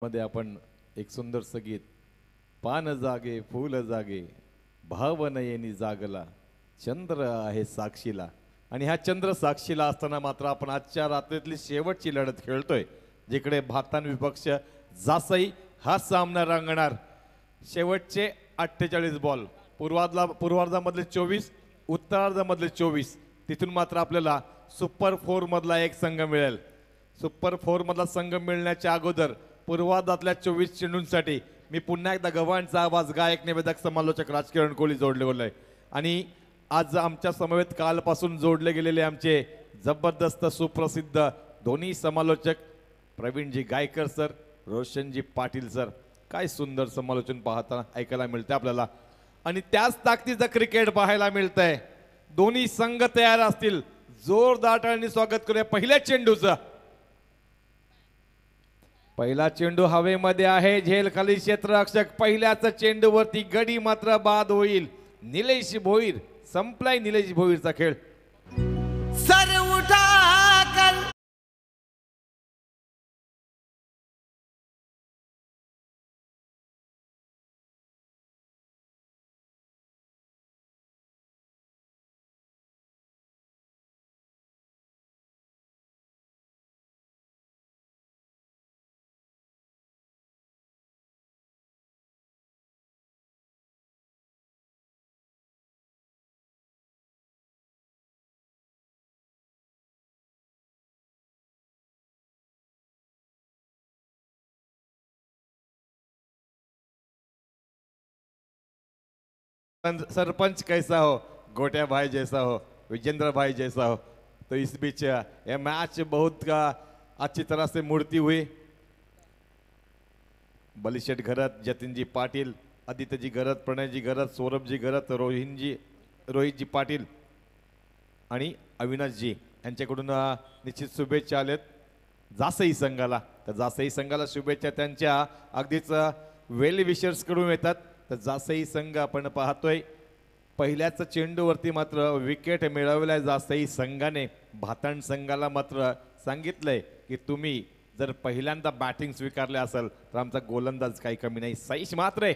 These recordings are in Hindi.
मध्ये आपण एक सुंदरसं गीत पान जागे फूल जागे भावनयनी जागला चंद्र आहे साक्षीला आणि ह्या चंद्र साक्षीला असताना मात्र आपण आजच्या रात्रीतली शेवटची लढत खेळतोय जिकडे भारतान विपक्ष जासई हा सामना रंगणार शेवटचे 48 बॉल पूर्वार्धामधले 24 उत्तरार्धामधले 24 तिथून मात्र आपल्याला सुपर 4 मधला एक संघ मिळेल सुपर 4 मधला संघ मिळण्याच्या अगोदर पूर्वार्धातल्या 24 चेंडूंसाठी मी पुन्हा एकदा गव्हाणचा आवाज गायक निवेदक समालोचक राजकिरण कोहली जोडले गेलोय आणि आज आमच्या समवेत कालपासून जोडले गेलेले आमचे जबरदस्त सुप्रसिद्ध दोन्ही समालोचक प्रवीणजी गायकर सर रोशनजी पाटील सर काय सुंदर समालोचन पाहताना ऐकायला मिळते आपल्याला आणि त्याच ताकदीचं क्रिकेट पाहायला मिळतंय दोन्ही संघ तयार असतील जोरदार टाळ्यांनी स्वागत करूया पहिल्या चेंडूचं पहिला चेंडू हवेमध्ये आहे झेल खाली क्षेत्ररक्षक पहिल्याच चेंडूवरती गडी मात्र बाद होईल निलेश भोईर संपलाय निलेश भोईरचा खेळ सर उठा कर सरपंच कैसा हो गोटिया भाई जैसा हो विजेंद्र भाई जैसा हो तो इस बीच यह मैच बहुत का अच्छी तरह से मूर्ति हुई बलिशेठ घरत जतिन जी पाटिल आदित्य जी घरत प्रणय जी घरत सौरभ जी घरत रोहित जी पाटिल आणि अविनाश जी यांच्याकडून निश्चित शुभेच्छा आलेत जासई संघाला तर जासई संघाला शुभेच्छा त्यांच्या अगदीच वेल विशर्स कडून येतात तर जासई संघ आपण पाहतोय पहिल्याच चेंडूवरती मात्र विकेट मिळवल्या जासई संघाने भातण संघाला मात्र सांगितलंय की तुम्ही जर पहिल्यांदा बॅटिंग स्वीकारले असेल तर आमचा गोलंदाज काही कमी नाही सईश मात्र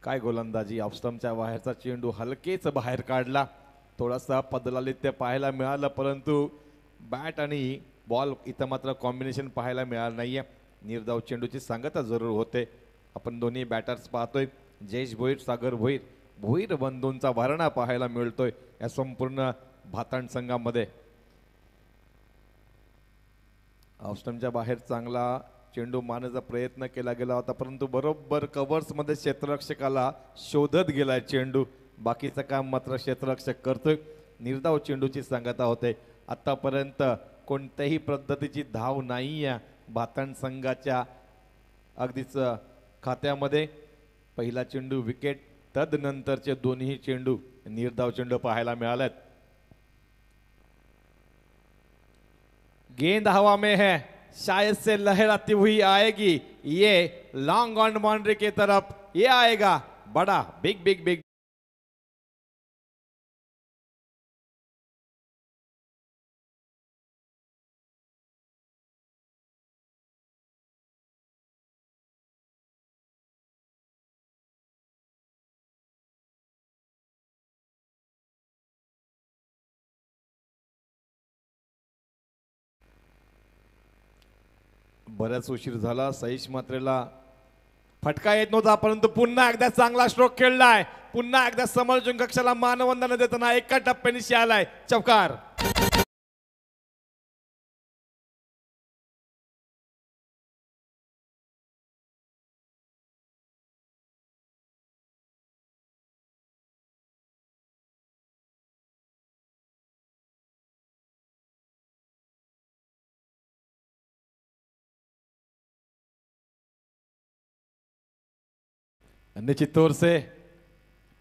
काय गोलंदाजी ऑफस्टमच्या बाहेरचा चेंडू हलकेच बाहेर काढला थोडासा पदलालित्य पाहायला मिळालं परंतु बॅट आणि बॉल इथं मात्र कॉम्बिनेशन पाहायला मिळालं नाहीये निर्धाव चेंडूची सांगता जरूर होते आपण दोन्ही बॅटर्स पाहतोय जयेश भोईर सागर भोईर भोईर बंधूंचा भरणा पाहायला मिळतोय या संपूर्ण भातण संघामध्ये ऑफस्टमच्या बाहेर चांगला चेंडू मारण्याचा प्रयत्न केला गेला होता परंतु बरोबर कव्हर्स मध्ये क्षेत्ररक्षकाला शोधत गेलाय चेंडू बाकीचं काम मात्र क्षेत्ररक्षक करतोय निर्धाव चेंडूची सांगता होते आतापर्यंत कोणत्याही पद्धतीची धाव नाही आहे भातण संघाच्या अगदीच खात्यामध्ये पहिला चेंडू विकेट तदनंतरचे दोन्ही चेंडू निर्धाव चेंडू पाहायला मिळालेत गेंद हवा में है शायद से लहराती हुई आएगी ये लॉन्ग ऑन बाउंड्री की तरफ ये आएगा बड़ा बिग बिग बिग बराच उशीर झाला सईश मात्रेला फटका येत नव्हता परंतु पुन्हा एकदा चांगला स्ट्रोक खेळलाय पुन्हा एकदा समालोचन कक्षाला मानवंदना देताना एका टप्प्याने आलाय चौकार निश्चित तौर से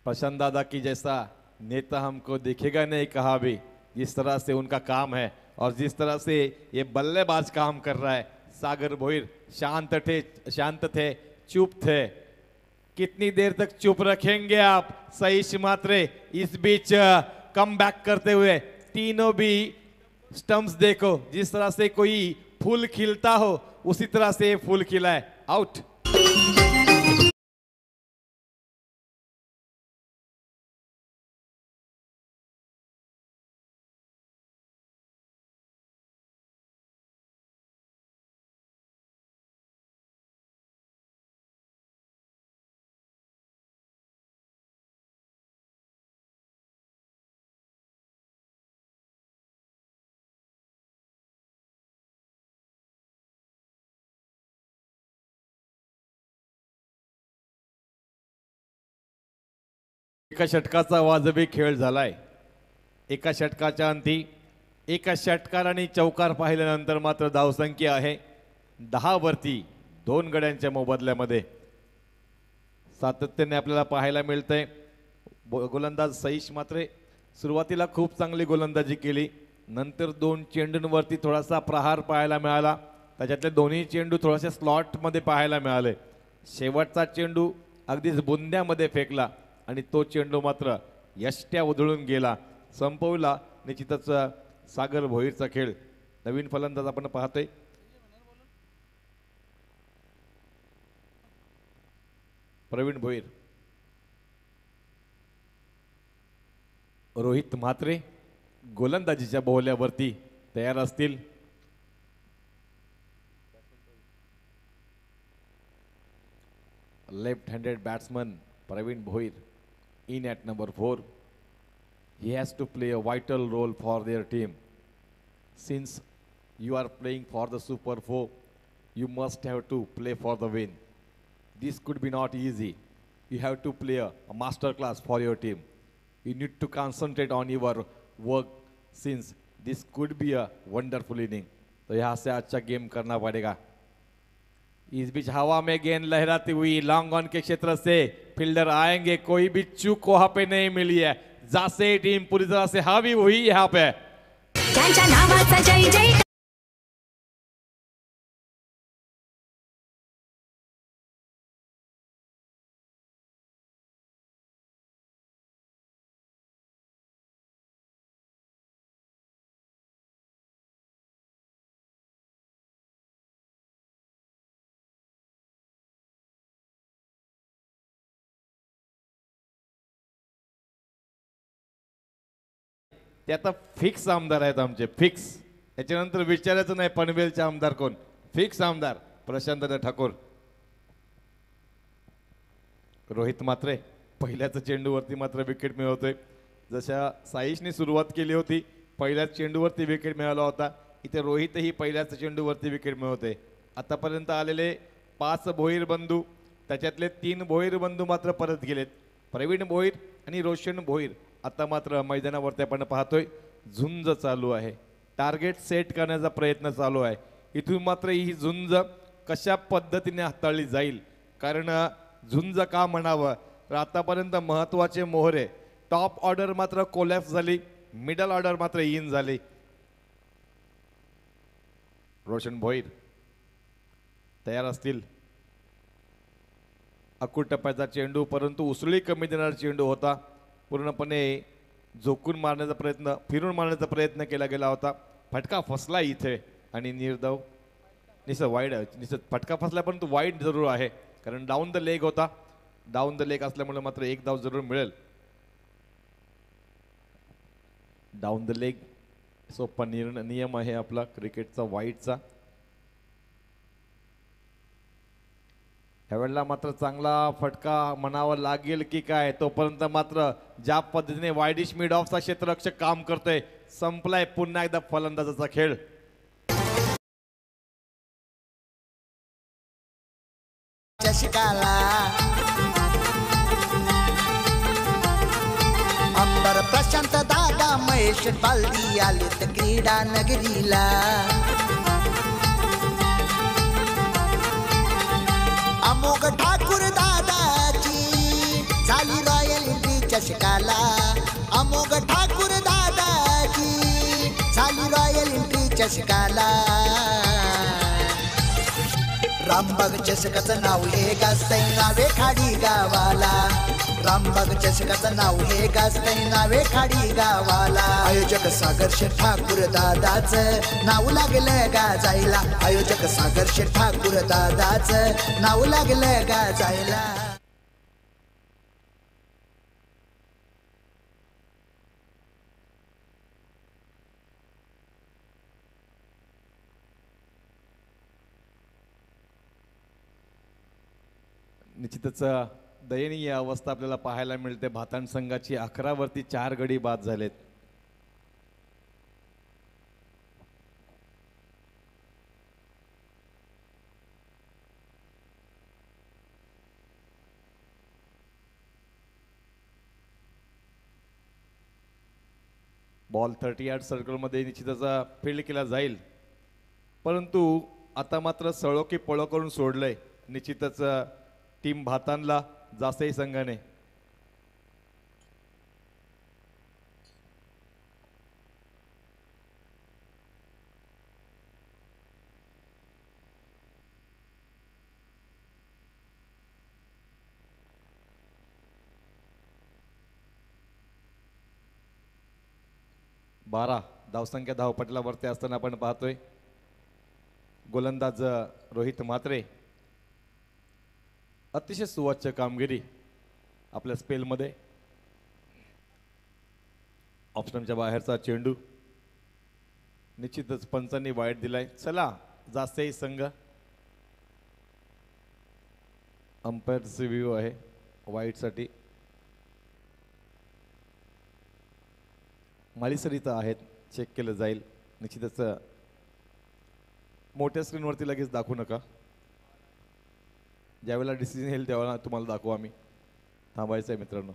प्रशांत दादा की जैसा नेता हमको दिखेगा नहीं कहा भी जिस तरह से उनका काम है और जिस तरह से ये बल्लेबाज काम कर रहा है सागर भोईर शांत थे चुप थे कितनी देर तक चुप रखेंगे आप सईश मात्रे इस बीच कम बैक करते हुए तीनों भी स्टंप्स देखो जिस तरह से कोई फूल खिलता हो उसी तरह से ये फूल खिला है. आउट. एका षटकाचा वाजवी खेळ झालाय. एका षटकाच्या अंती एका षटकार आणि चौकार पाहिल्यानंतर मात्र धावसंख्या आहे 10 वरती. 2 गड्यांच्या मोबदल्यामध्ये सातत्याने आपल्याला पाहायला मिळतंय. गोलंदाज सईश मात्र सुरुवातीला खूप चांगली गोलंदाजी केली. नंतर 2 चेंडूंवरती थोडासा प्रहार पाहायला मिळाला. त्याच्यातले दोन्ही चेंडू थोडेसे स्लॉटमध्ये पाहायला मिळाले. शेवटचा चेंडू अगदीच बुंद्यामध्ये फेकला आणि तो चेंडू मात्र यष्ट्या उधळून गेला. संपवला निश्चितच सागर भोईरचा खेळ. नवीन फलंदाज आपण पाहतोय प्रवीण भोईर. रोहित म्हात्रे गोलंदाजीच्या बोहल्यावरती तयार असतील. Left handed batsman Praveen Bhoir in at number 4. He has to play a vital role for their team. Since you are playing for the Super 4, you must have to play for the win. This could be not easy. You have to play a master class for your team. You need to concentrate on your work since this could be a wonderful inning. तो यहाँ से अच्छा गेम करना पड़ेगा. इस बीच हवा में गेंद लहराती हुई लॉन्ग ऑन के क्षेत्र से फील्डर आएंगे. कोई भी चूक वहां पे नहीं मिली है. जासे टीम पूरी तरह से हावी हुई यहाँ पे. त्यांच्या नावाचा जय जय. ते आता फिक्स आमदार आहेत आमचे. फिक्स. त्याच्यानंतर विचारायचं नाही पनवेलचे आमदार कोण. फिक्स आमदार प्रशांत ठाकूर. रोहित मात्रे पहिल्याच चेंडूवरती मात्र विकेट मिळवतोय. जशा साईशने सुरुवात केली होती पहिल्याच चेंडूवरती विकेट मिळाला होता, इथे रोहितही पहिल्याच चेंडूवरती विकेट मिळवते. आतापर्यंत आलेले 5 भोईर बंधू त्याच्यातले 3 भोईर बंधू मात्र परत गेलेत. प्रवीण भोईर आणि रोशन भोईर. आता मात्र मैदानावरती आपण पाहतोय झुंज चालू आहे. टार्गेट सेट करण्याचा प्रयत्न चालू आहे. इथून मात्र ही झुंज कशा पद्धतीने हाताळली जाईल, कारण झुंज का म्हणावं तर आतापर्यंत महत्त्वाचे मोहरे. टॉप ऑर्डर मात्र कोलॅप्स झाली, मिडल ऑर्डर मात्र इन झाली. रोशन भोईर तयार असतील. अकूट टप्प्याचा चेंडू, परंतु उसळी कमी देणारा चेंडू होता. पूर्णपणे झोकून मारण्याचा प्रयत्न, फिरून मारण्याचा प्रयत्न केला गेला होता. फटका फसला इथे आणि निर्धाव निसं वाईड. निसं फटका फसला परंतु वाईड जरूर आहे, कारण डाऊन द लेग होता. डाऊन द लेग असल्यामुळे मात्र 1 धाव जरूर मिळेल. डाऊन द लेग सोपा नियम आहे आपला क्रिकेटचा वाईडचा. ह्यावेळेला मात्र चांगला फटका म्हणावा लागेल की काय. तोपर्यंत मात्र ज्या पद्धतीने वाईडिश मिड ऑफचा क्षेत्ररक्षक काम करतोय. संपलाय पुन्हा एकदा फलंदाजाचा खेळ. चषकाला अंबर प्रशांत दादा महेश बालदी आलेत क्रीडा नगरीला. अमोघ ठाकूर दादाची झाली रॉयल एंट्री चषकाला. अमोघ ठाकूर दादाची झाली रॉयल एंट्री चषकाला. रामबाग चषकाचं नाव हे गाजतंय नावे खाडी गावाला. रामबाग चषकाचं नाव हे गाजतंय नावे खाडी गावाला आयोजक सागर शेठ ठाकूर दादाचं नाव लागलं गाजायला आयोजक सागर शेठ ठाकूर दादाचं नाव लागलं गाजायला निश्चितच दयनीय अवस्था आपल्याला पाहायला मिळते. भाताण संघाची 11 वरती 4 गडी बाद झालेत. बॉल 30 यार्ड सर्कलमध्ये निश्चितच फील्ड केला जाईल, परंतु आता मात्र सळो की पळो करून सोडलंय निश्चितच टीम भातानला जासई संघाने. बारा धावसंख्या धावपटलावरती असताना आपण पाहतोय गोलंदाज रोहित म्हात्रे अतिशय सुवाच्य कामगिरी आपल्या स्पेलमध्ये. ऑप्शनच्या बाहेरचा चेंडू निश्चितच पंचांनी वाईट दिलाय. चला जास्तही संघ अंपायरचे व्ह्यू आहे वाईटसाठी. माळीसर इथं आहेत, चेक केलं जाईल. निश्चितच मोठ्या स्क्रीनवरती लगेच दाखवू नका, ज्यावेळेला डिसिजन येईल त्यावेळेला तुम्हाला दाखवू आम्ही. थांबायचं आहे मित्रांनो.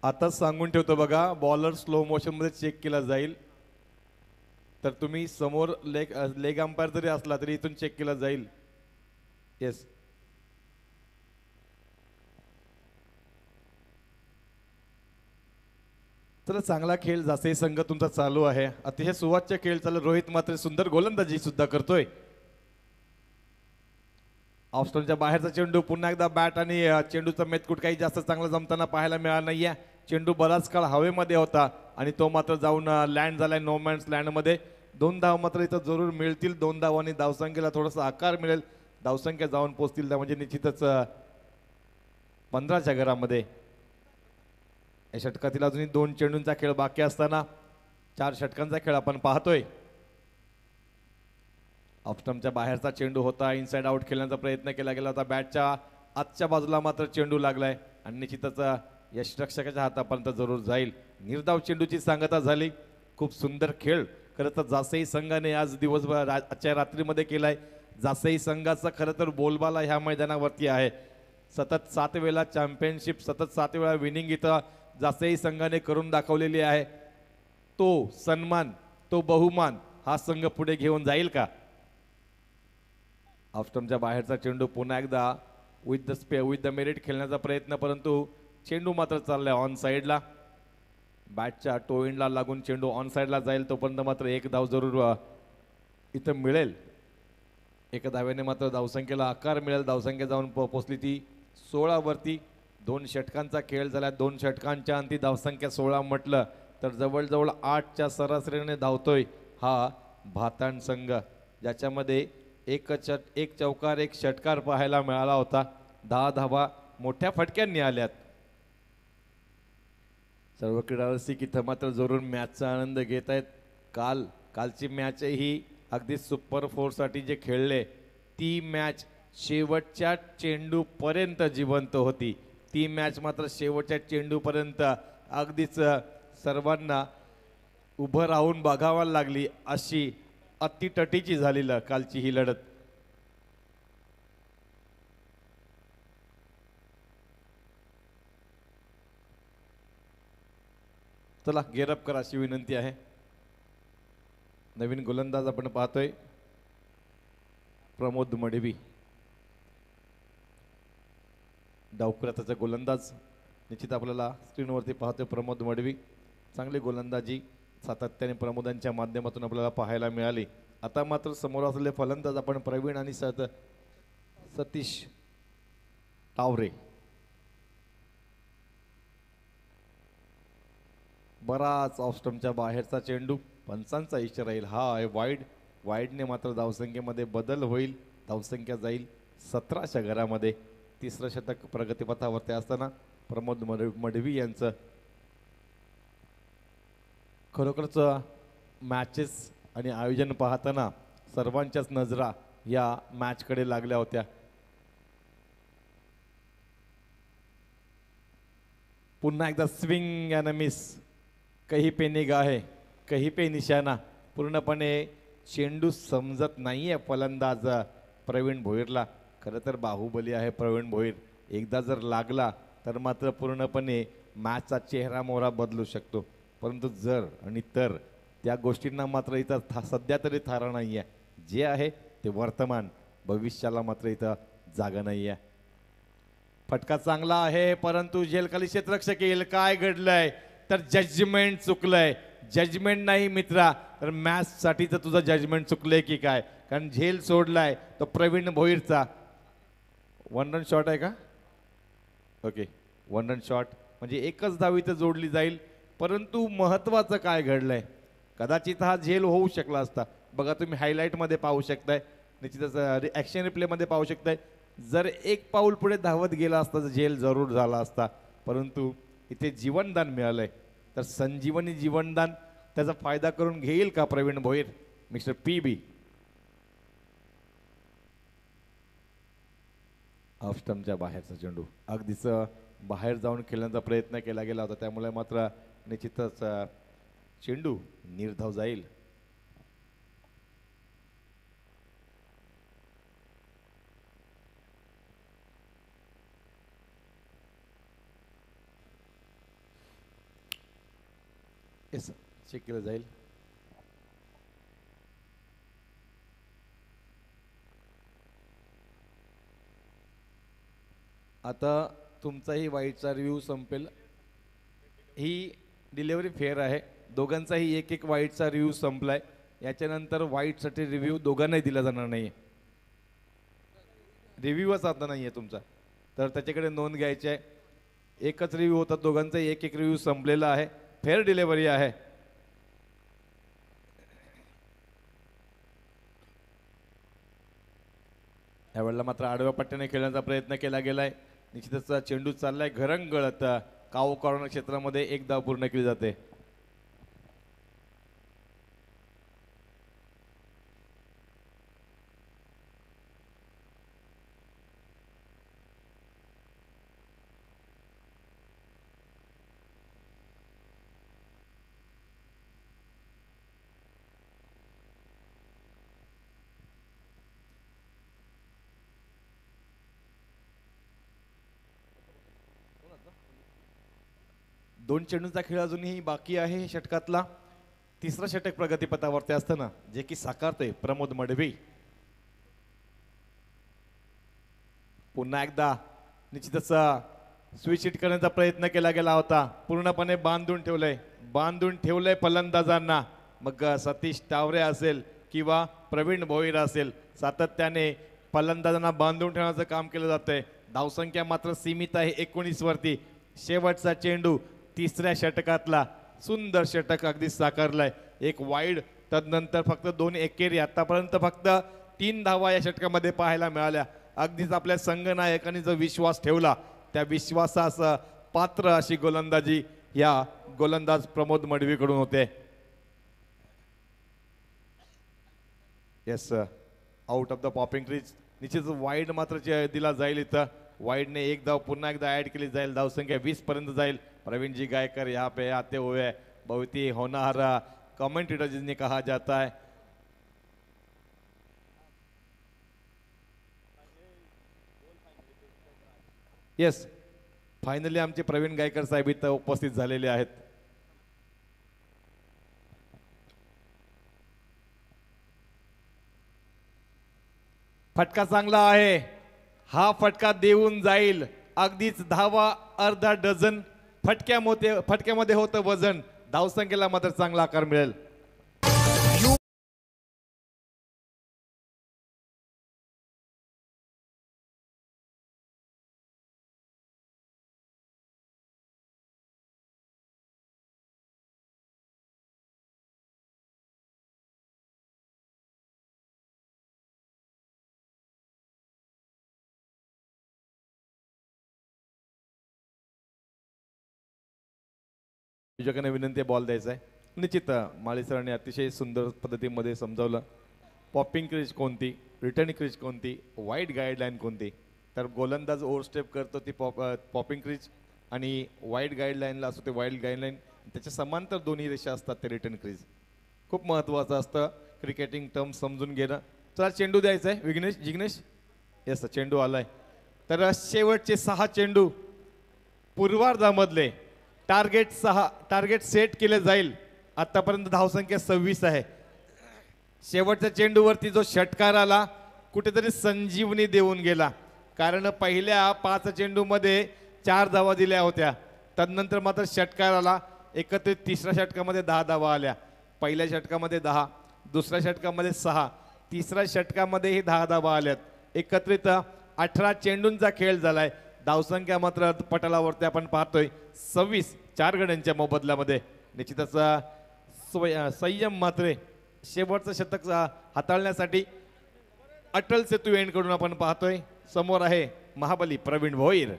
आता सांगून ठेवतो बघा, बॉलर स्लो मोशन मध्ये चेक केला जाईल. तर तुम्ही समोर लेग अंपायर जरी असला तरी इथून चेक केला जाईल. येस. चला, चांगला खेळ जासे संघ तुमचा चालू आहे. अतिशय सुवाच्य खेळ चालू. रोहित मात्र सुंदर गोलंदाजी सुद्धा करतोय. ऑफस्टोनच्या बाहेरचा चेंडू, पुन्हा एकदा बॅट आणि चेंडूचा मेतकूट काही जास्त चांगला जमताना पाहायला मिळाला नाहीये. चेंडू बराच काळ हवेमध्ये होता आणि तो मात्र जाऊन लँड झालाय नो मॅन्स लँडमध्ये. 2 धाव मात्र इथं जरूर मिळतील. 2 धावांनी धावसंख्येला थोडासा आकार मिळेल. धावसंख्या जाऊन पोहोचतील म्हणजे निश्चितच 15च्या घरामध्ये. या षटकातील अजूनही 2 चेंडूंचा खेळ बाकी असताना 4 षटकांचा खेळ आपण पाहतोय. ऑफस्टंपच्या बाहेरचा चेंडू होता. इनसाइड आउट खेळण्याचा प्रयत्न केला गेला होता. बॅटच्या आजच्या बाजूला मात्र चेंडू लागलाय आणि निश्चितच यष्टिरक्षकाच्या हातापर्यंत जरूर जाईल. निर्धाव चेंडूची सांगता झाली. खूप सुंदर खेळ खरं तर जासई संघाने आज दिवसभर आजच्या रात्रीमध्ये केलाय. जासई संघाचा खरं तर बोलबाला ह्या मैदानावरती आहे. सतत 7 वेळा चॅम्पियनशिप, सतत 7 वेळा विनिंग इथं जासई संघाने करून दाखवलेली आहे. तो सन्मान, तो बहुमान हा संघ पुढे घेऊन जाईल का? ऑफस्टंपच्या बाहेरचा चेंडू पुन्हा एकदा विथ द मेरिट खेळण्याचा प्रयत्न, परंतु चेंडू मात्र चाललाय ऑन साईडला. बॅटच्या टोइंडला लागून चेंडू ऑन साईडला जाईल. तोपर्यंत मात्र 1 धाव जरूर इथं मिळेल. 1 धावेने मात्र धावसंख्येला आकार मिळेल. धावसंख्या जाऊन पोहोचली ती 16 वरती. 2 षटकांचा खेळ झाला. 2 षटकांच्या अंती धावसंख्या 16 म्हटलं तर जवळजवळ 8च्या सरासरीने धावतोय हा भाताण संघ, ज्याच्यामध्ये एक चौकार 1 षटकार पाहायला मिळाला होता. 10 धावा मोठ्या फटक्यांनी आल्यात. सर्व क्रीडारसिक इथं मात्र जरूर मॅचचा आनंद घेत आहेत. कालची मॅचही अगदी सुपर 4साठी जे खेळले ती मॅच शेवटच्या चेंडूपर्यंत जिवंत होती. ती मॅच मात्र शेवटच्या चेंडूपर्यंत अगदीच सर्वांना उभं राहून बघावा लागली अशी अतिटटीची झालेलं कालची ही लढत. चला, गेरअप करा अशी विनंती आहे. नवीन गोलंदाज आपण पाहतोय प्रमोद मडवी. डावखुरा गोलंदाज निश्चित आपल्याला स्क्रीनवरती पाहतोय प्रमोद मडवी. चांगली गोलंदाजी सातत्याने प्रमोदांच्या माध्यमातून आपल्याला पाहायला मिळाली. आता मात्र समोर असलेले फलंदाज आपण प्रवीण आणि सतीश टावरे. बराच ऑफस्टंपच्या बाहेरचा चेंडू, पंचांचा इशारा येईल. हा आहे वाईड. वाईडने मात्र धावसंख्येमध्ये बदल होईल. धावसंख्या जाईल 17च्या घरामध्ये. 3रं षटक प्रगतीपथावरती असताना प्रमोद मडवी यांचं खरोखरच मॅचेस आणि आयोजन पाहताना सर्वांच्याच नजरा या मॅचकडे लागल्या होत्या. पुन्हा एकदा स्विंग अँड मिस. कहीं पे निगाह है, कहीं पे निशाणा. पूर्णपणे चेंडू समजत नाहीये फलंदाज प्रवीण भोईरला. खरं तर बाहुबली आहे प्रवीण भोईर. एकदा जर लागला तर मात्र पूर्णपणे मॅचचा चेहरा मोहरा बदलू शकतो. परंतु जर आणि तर त्या गोष्टींना मात्र इथं सध्या तरी थारा नाही आहे. जे आहे ते वर्तमान, भविष्याला मात्र इथं जागा नाही आहे. फटका चांगला आहे परंतु झेलखाली क्षेत्ररक्षक येईल. काय घडलंय तर जजमेंट चुकलंय. जजमेंट नाही मित्रा, तर मॅचसाठी तर तुझं जजमेंट चुकलंय की काय? कारण झेल सोडलाय तो प्रवीण भोईरचा. 1 रन शॉट आहे का? ओके, 1 रन शॉट म्हणजे एकच धाव इथं जोडली जाईल. परंतु महत्वाचं काय घडलंय, कदाचित हा झेल होऊ शकला असता. बघा तुम्ही हायलाईटमध्ये पाहू शकताय, निश्चितच ॲक्शन रिप्लेमध्ये पाहू शकताय. जर 1 पाऊल पुढे धावत गेला असता तर झेल जरूर झाला असता. परंतु इथे जीवनदान मिळालंय, तर संजीवनी जीवनदान त्याचा फायदा करून घेईल का प्रवीण भोईर, मिस्टर PB? ऑफस्टंपच्या बाहेरचा चेंडू अगदीच बाहेर जाऊन खेळण्याचा प्रयत्न केला गेला होता. त्यामुळे मात्र निश्चितच चेंडू निर्धाव जाईल. चेक केलं जाईल. आता तुमचाही वाईटचा रिव्ह्यू संपेल. ही डिलेवरी फेअर आहे. दोघांचाही एक एक वाईटचा रिव्ह्यू संपलाय. याच्यानंतर वाईटसाठी रिव्ह्यू दोघांनाही दिला जाणार नाही. रिव्ह्यूच आता नाही आहे तुमचा, तर त्याच्याकडे नोंद घ्यायची आहे. एकच रिव्ह्यू होता, दोघांचा एक एक रिव्ह्यू संपलेला आहे. फेअर डिलेवरी आहे. यावेळेला मात्र आडव्या पट्ट्याने खेळण्याचा प्रयत्न केला गेलाय. निश्चितच चेंडू चाललाय घरंगळत. काऊ कॉर्नर क्षेत्रामध्ये एक धाव पूर्ण केली जाते. दोन चेंडूंचा खेळ अजूनही बाकी आहे षटकातला. तिसरा षटक प्रगतीपथावरती असताना जे की साकारतोय प्रमोद मडवी. पुन्हा एकदा निश्चितच स्विच हिट करण्याचा प्रयत्न केला गेला होता. पूर्णपणे बांधून ठेवलंय फलंदाजांना. मग सतीश टावरे असेल किंवा प्रवीण भोईर असेल, सातत्याने फलंदाजांना बांधून ठेवण्याचं काम केलं जातंय. धावसंख्या मात्र सीमित आहे 19 वरती. शेवटचा चेंडू तिसऱ्या षटकातला. सुंदर षटक अगदी साकारलाय. एक वाईड, तदनंतर फक्त 2 एकेरी. आतापर्यंत फक्त 3 धावा या षटकामध्ये पाहायला मिळाल्या. अगदीच आपल्या संघनायकांनी जो विश्वास ठेवला, त्या विश्वासास पात्र अशी गोलंदाजी या गोलंदाज प्रमोद मडवीकडून होते. Yes, out of the popping crease. निश्चित वाईड मात्र दिला जाईल इथं. वाईडने एक धाव पुन्हा एकदा ऍड केली जाईल. धावसंख्या 20 पर्यंत जाईल. प्रवीण जी गायकर यहाँ पे आते हुए बहुत ही होनहारा कमेंटेटर जिन्हें कहा जाता है. येस, फायनली आमचे प्रवीण गायकर साहेब इथं उपस्थित झालेले आहेत. फटका चांगला आहे. हा फटका देऊन जाईल. अगदीच धावा अर्धा डझन. फटक्यामध्ये होतं वजन. धावसंख्येला मात्र चांगला आकार मिळेल. तुझ्याकडे विनंती बॉल द्यायचा आहे. निश्चित माळी सरांनी अतिशय सुंदर पद्धतीमध्ये समजावलं. पॉपिंग क्रीज कोणती, रिटर्न क्रीज कोणती, वाईड गाईडलाईन कोणती. तर गोलंदाज ओव्हर स्टेप करतो ती पॉपिंग क्रीज, आणि वाईड गाईडलाईनला असतो ते वाईड गाईडलाईन. त्याच्या समांतर दोन्ही रेषा असतात ते रिटर्न क्रीज. खूप महत्त्वाचं असतं क्रिकेटिंग टर्म समजून घेणं. चला चेंडू द्यायचा आहे. जिग्नेश. येस, चेंडू आलाय. तर शेवटचे 6 चेंडू पूर्वार्धामधले. टार्गेट सेट केले जाईल. आतापर्यंत धावसंख्या 26 आहे. शेवटच्या चेंडूवरती जो षटकार आला, कुठेतरी संजीवनी देऊन गेला. कारण पहिल्या 5 चेंडूमध्ये 4 धावा दिल्या होत्या. तदनंतर मात्र षटकार आला. एकत्रित तिसऱ्या षटकामध्ये 10 धावा आल्या. पहिल्या षटकामध्ये 10, दुसऱ्या षटकामध्ये 6, तिसऱ्या षटकामध्येही 10 धावा आल्यात. एकत्रित 18 चेंडूंचा खेळ झालाय. धावसंख्या मात्र पटलावरती आपण पाहतोय 26. 4 गड्यांच्या मोबदल्यामध्ये. निश्चितच संयम मात्र शेवटचं शतक हाताळण्यासाठी अटल सेतू एंडकडून आपण पाहतोय. समोर आहे महाबली प्रवीण भोईर.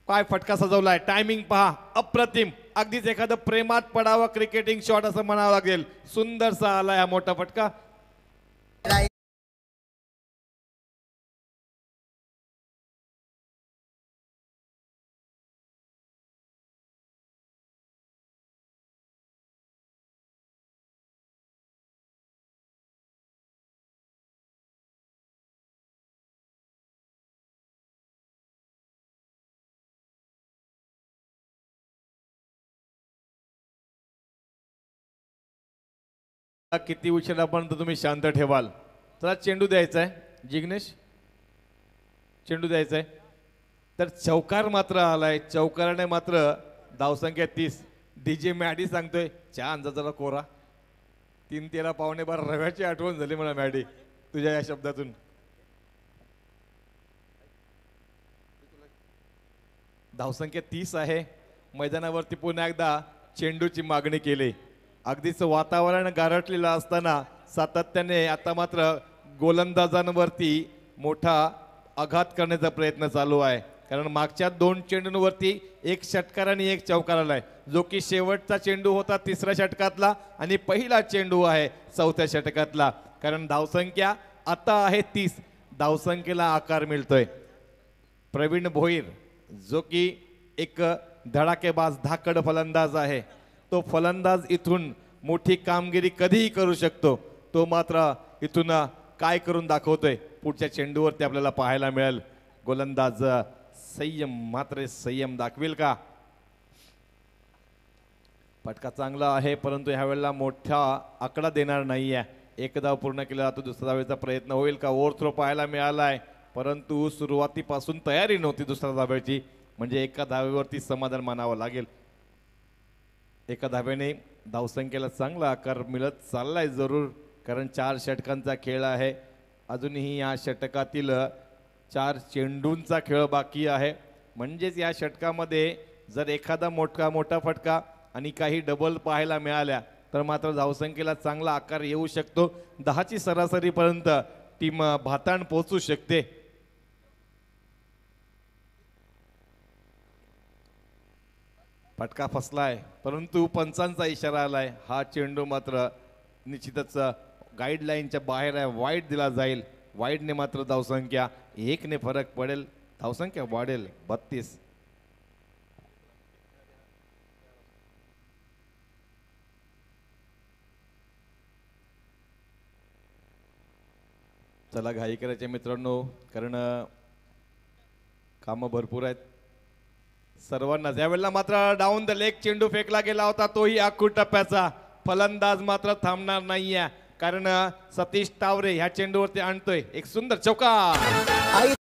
काय फटका सजवलाय. टायमिंग पहा, अप्रतिम. अगदीच एखादं प्रेमात पडावं क्रिकेटिंग शॉट असं म्हणावं लागेल. सुंदरसा आलाय हा मोठा फटका. किती उशिरापर्यंत तुम्ही शांत ठेवाल. चला चेंडू द्यायचा आहे जिग्नेश, चेंडू द्यायचा आहे. तर चौकार मात्र आलाय, चौकाराने मात्र धावसंख्या 30. डीजे मॅडी सांगतोय चहा अंजा जरा कोरा. 3-13 पावणे 12 रव्याची आठवण झाली मला मॅडी तुझ्या या शब्दातून. धावसंख्या 30 आहे. मैदानावरती पुन्हा एकदा चेंडूची मागणी केली. अगदीच वातावरण गारठलेलं असताना सातत्याने आता मात्र गोलंदाजांवरती मोठा आघात करण्याचा प्रयत्न चालू आहे. कारण मागच्या 2 चेंडूंवरती एक षटकार आणि एक चौकार आलाय, जो की शेवटचा चेंडू होता 3ऱ्या षटकातला आणि पहिला चेंडू आहे 4थ्या षटकातला. कारण धावसंख्या आता आहे 30. धावसंख्येला आकार मिळतोय. प्रवीण भोईर जो की एक धडाकेबाज धाकड फलंदाज आहे, तो फलंदाज इथून मोठी कामगिरी कधीही करू शकतो. तो मात्र इथून काय करून दाखवतोय पुढच्या चेंडूवरती आपल्याला पाहायला मिळेल. गोलंदाज संयम, मात्र संयम दाखवेल का? फटका चांगला आहे परंतु ह्या वेळेला मोठा आकडा देणार नाहीये. एक धाव पूर्ण केला जातो, दुसऱ्या धावेचा प्रयत्न होईल का? ओव्हर थ्रो पाहायला मिळालाय परंतु सुरुवातीपासून तयारी नव्हती दुसऱ्या धावेची, म्हणजे एका धावेवरती समाधान मानावं लागेल. एका धावेने धावसंख्येला चांगला आकार मिळत चाललाय जरूर, कारण 4 षटकांचा खेळ आहे. अजूनही या षटकातील 4 चेंडूंचा खेळ बाकी आहे. म्हणजेच या षटकामध्ये जर एखादा मोठा फटका आणि काही डबल पाहायला मिळाल्या तर मात्र धावसंख्येला चांगला आकार येऊ शकतो. 10ची सरासरीपर्यंत टीम भाताण पोहोचू शकते. फटका फसलाय परंतु पंचांचा इशारा आलाय. हा चेंडू मात्र निश्चितच गाईडलाईनच्या बाहेर आहे, वाईड दिला जाईल. वाईडने मात्र धावसंख्या 1ने फरक पडेल, धावसंख्या वाढेल 32. चला घाई करायचे मित्रांनो, कारण कामं भरपूर आहेत सर्वांना. यावेळेला मात्र डाऊन द लेग चेंडू फेकला गेला होता, तोही आखूड टप्प्याचा. फलंदाज मात्र थांबणार नाहीये, कारण सतीश टावरे ह्या चेंडूवरती आणतोय एक सुंदर चौकार.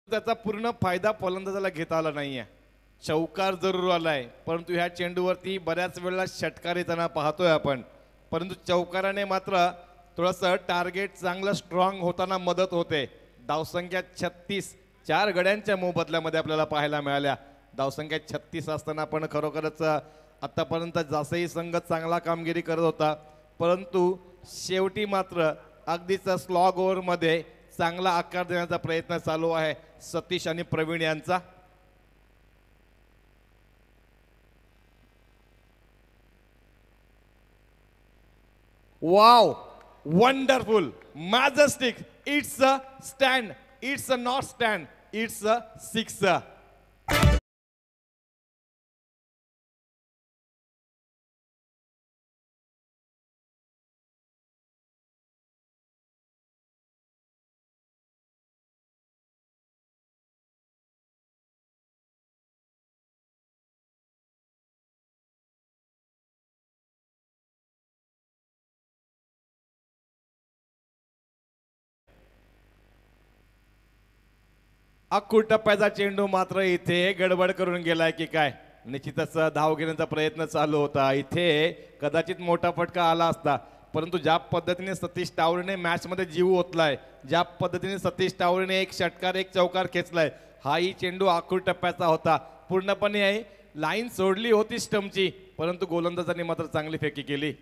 त्याचा पूर्ण फायदा फलंदाजाला घेता आला नाहीये. चौकार जरूर आलाय परंतु ह्या चेंडूवरती बऱ्याच वेळेला षटकार येताना पाहतोय आपण, परंतु चौकाराने मात्र थोडंसं टार्गेट चांगलं स्ट्रॉंग होताना मदत होते. धावसंख्या 36, 4 गड्यांच्या मोबदल्यामध्ये आपल्याला पाहायला मिळाल्या. धावसंख्या 36 असताना पण खरोखरच आतापर्यंत जास्तही संघ चांगला कामगिरी करत होता, परंतु शेवटी मात्र अगदीच स्लॉग ओव्हरमध्ये चांगला आकार देण्याचा प्रयत्न चालू आहे सतीश आणि प्रवीण यांचा. Wow, wonderful, majestic. It's a stand, it's a not stand, it's a 6. आखूड टप्प्याचा चेंडू मात्र इथे गडबड करून गेलाय की काय? निश्चितच धाव घेण्याचा प्रयत्न चालू होता. इथे कदाचित मोठा फटका आला असता, परंतु ज्या पद्धतीने सतीश टावरेने मॅच मध्ये जीव ओतलाय, ज्या पद्धतीने सतीश टावरेने एक षटकार एक चौकार खेचलाय, हाही चेंडू आखूड टप्प्याचा होता. पूर्णपणे लाईन सोडली होती स्टंपची, परंतु गोलंदाजांनी मात्र चांगली फेकी केली.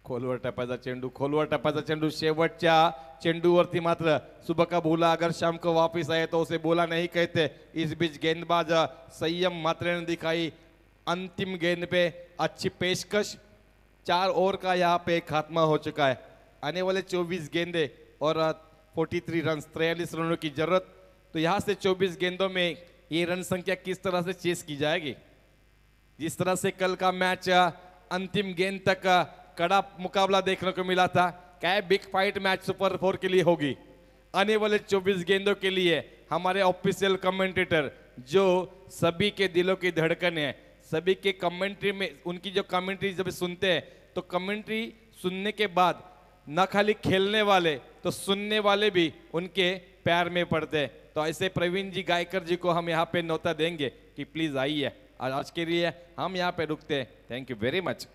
खोलवर टप्प्याचा चेंडू, खोलवर टप्प्याचा चेंडू. शेवटच्या चेंडूवरती मात्र सुबह का भूला अगर शाम को वापिस आए तो उसे बोला नहीं कहते. इस बीच गेंदबाज संयम मात्र ने दिखाई अंतिम गेंद पे अच्छी पेशकश. 4 ओवर का यहाँ पे खात्मा हो चुका है. आने वाले 24 गेंदे और 43 रन, 43 रनों की जरूरत. तो यहाँ से 24 गेंदों में ये रन संख्या किस तरह से चेस की जाएगी। जिस तरह से कल का मैच अंतिम गेंद तक कड़ा मुकाबला देखने को मिला था, क्या बिग फाइट मैच सुपर 4 के लिए होगी। आने वाले 24 गेंदों के लिए हमारे ऑफिशियल कमेंटेटर जो सभी के दिलों की धड़कन है, सभी के कमेंट्री में उनकी जो कमेंट्री जब सुनते हैं तो कमेंट्री सुनने के बाद न खाली खेलने वाले तो सुनने वाले भी उनके प्यार में पड़ते हैं। तो ऐसे प्रवीण जी गायकर जी को हम यहाँ पे न्योता देंगे कि प्लीज आइए। आज के लिए हम यहाँ पे रुकते हैं। Thank you very much.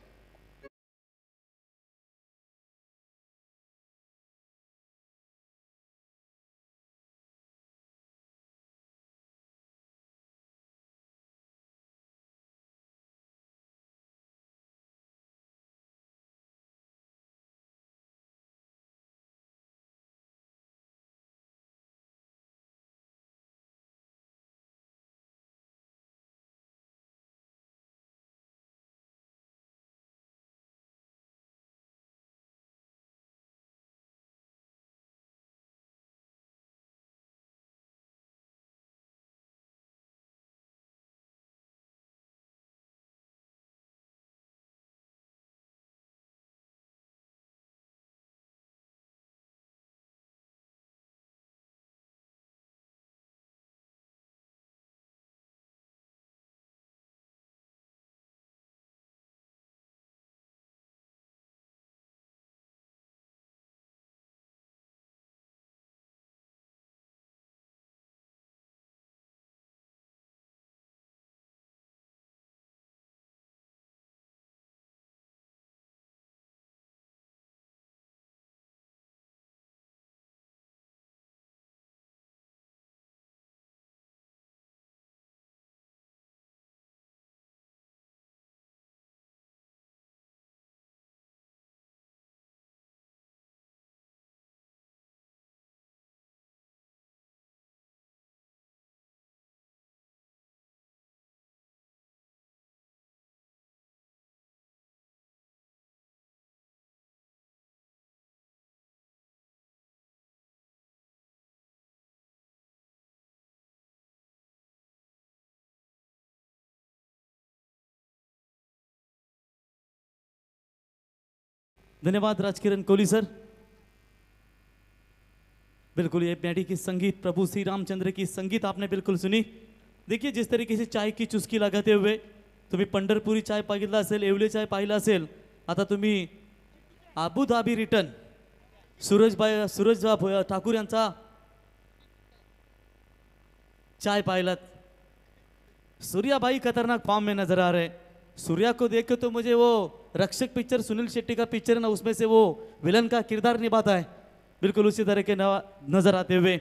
धन्यवाद राजकिरण कोहली सर। बिल्कुल ये पैडी की संगीत, प्रभु श्री रामचंद्र की संगीत आपने बिल्कुल सुनी। देखिए जिस तरीके से चाय की चुस्की लगाते हुए तुम्ही पंढरपुरी चाय पाहिला असेल, येवले चाय पाहिला असेल, आता तुम्ही अबुधाबी रिटर्न सूरज ठाकूर यांचा चाय पायलत। सूर्या भाई खतरनाक फॉर्म में नजर आ रहे। सूर्या को देख के तो मुझे वो रक्षक पिक्चर सुनील शेट्टी का पिक्चर है ना, उसमें से वो विलन का किरदार निभाता है, बिल्कुल उसी तरह के नजर आते हुए।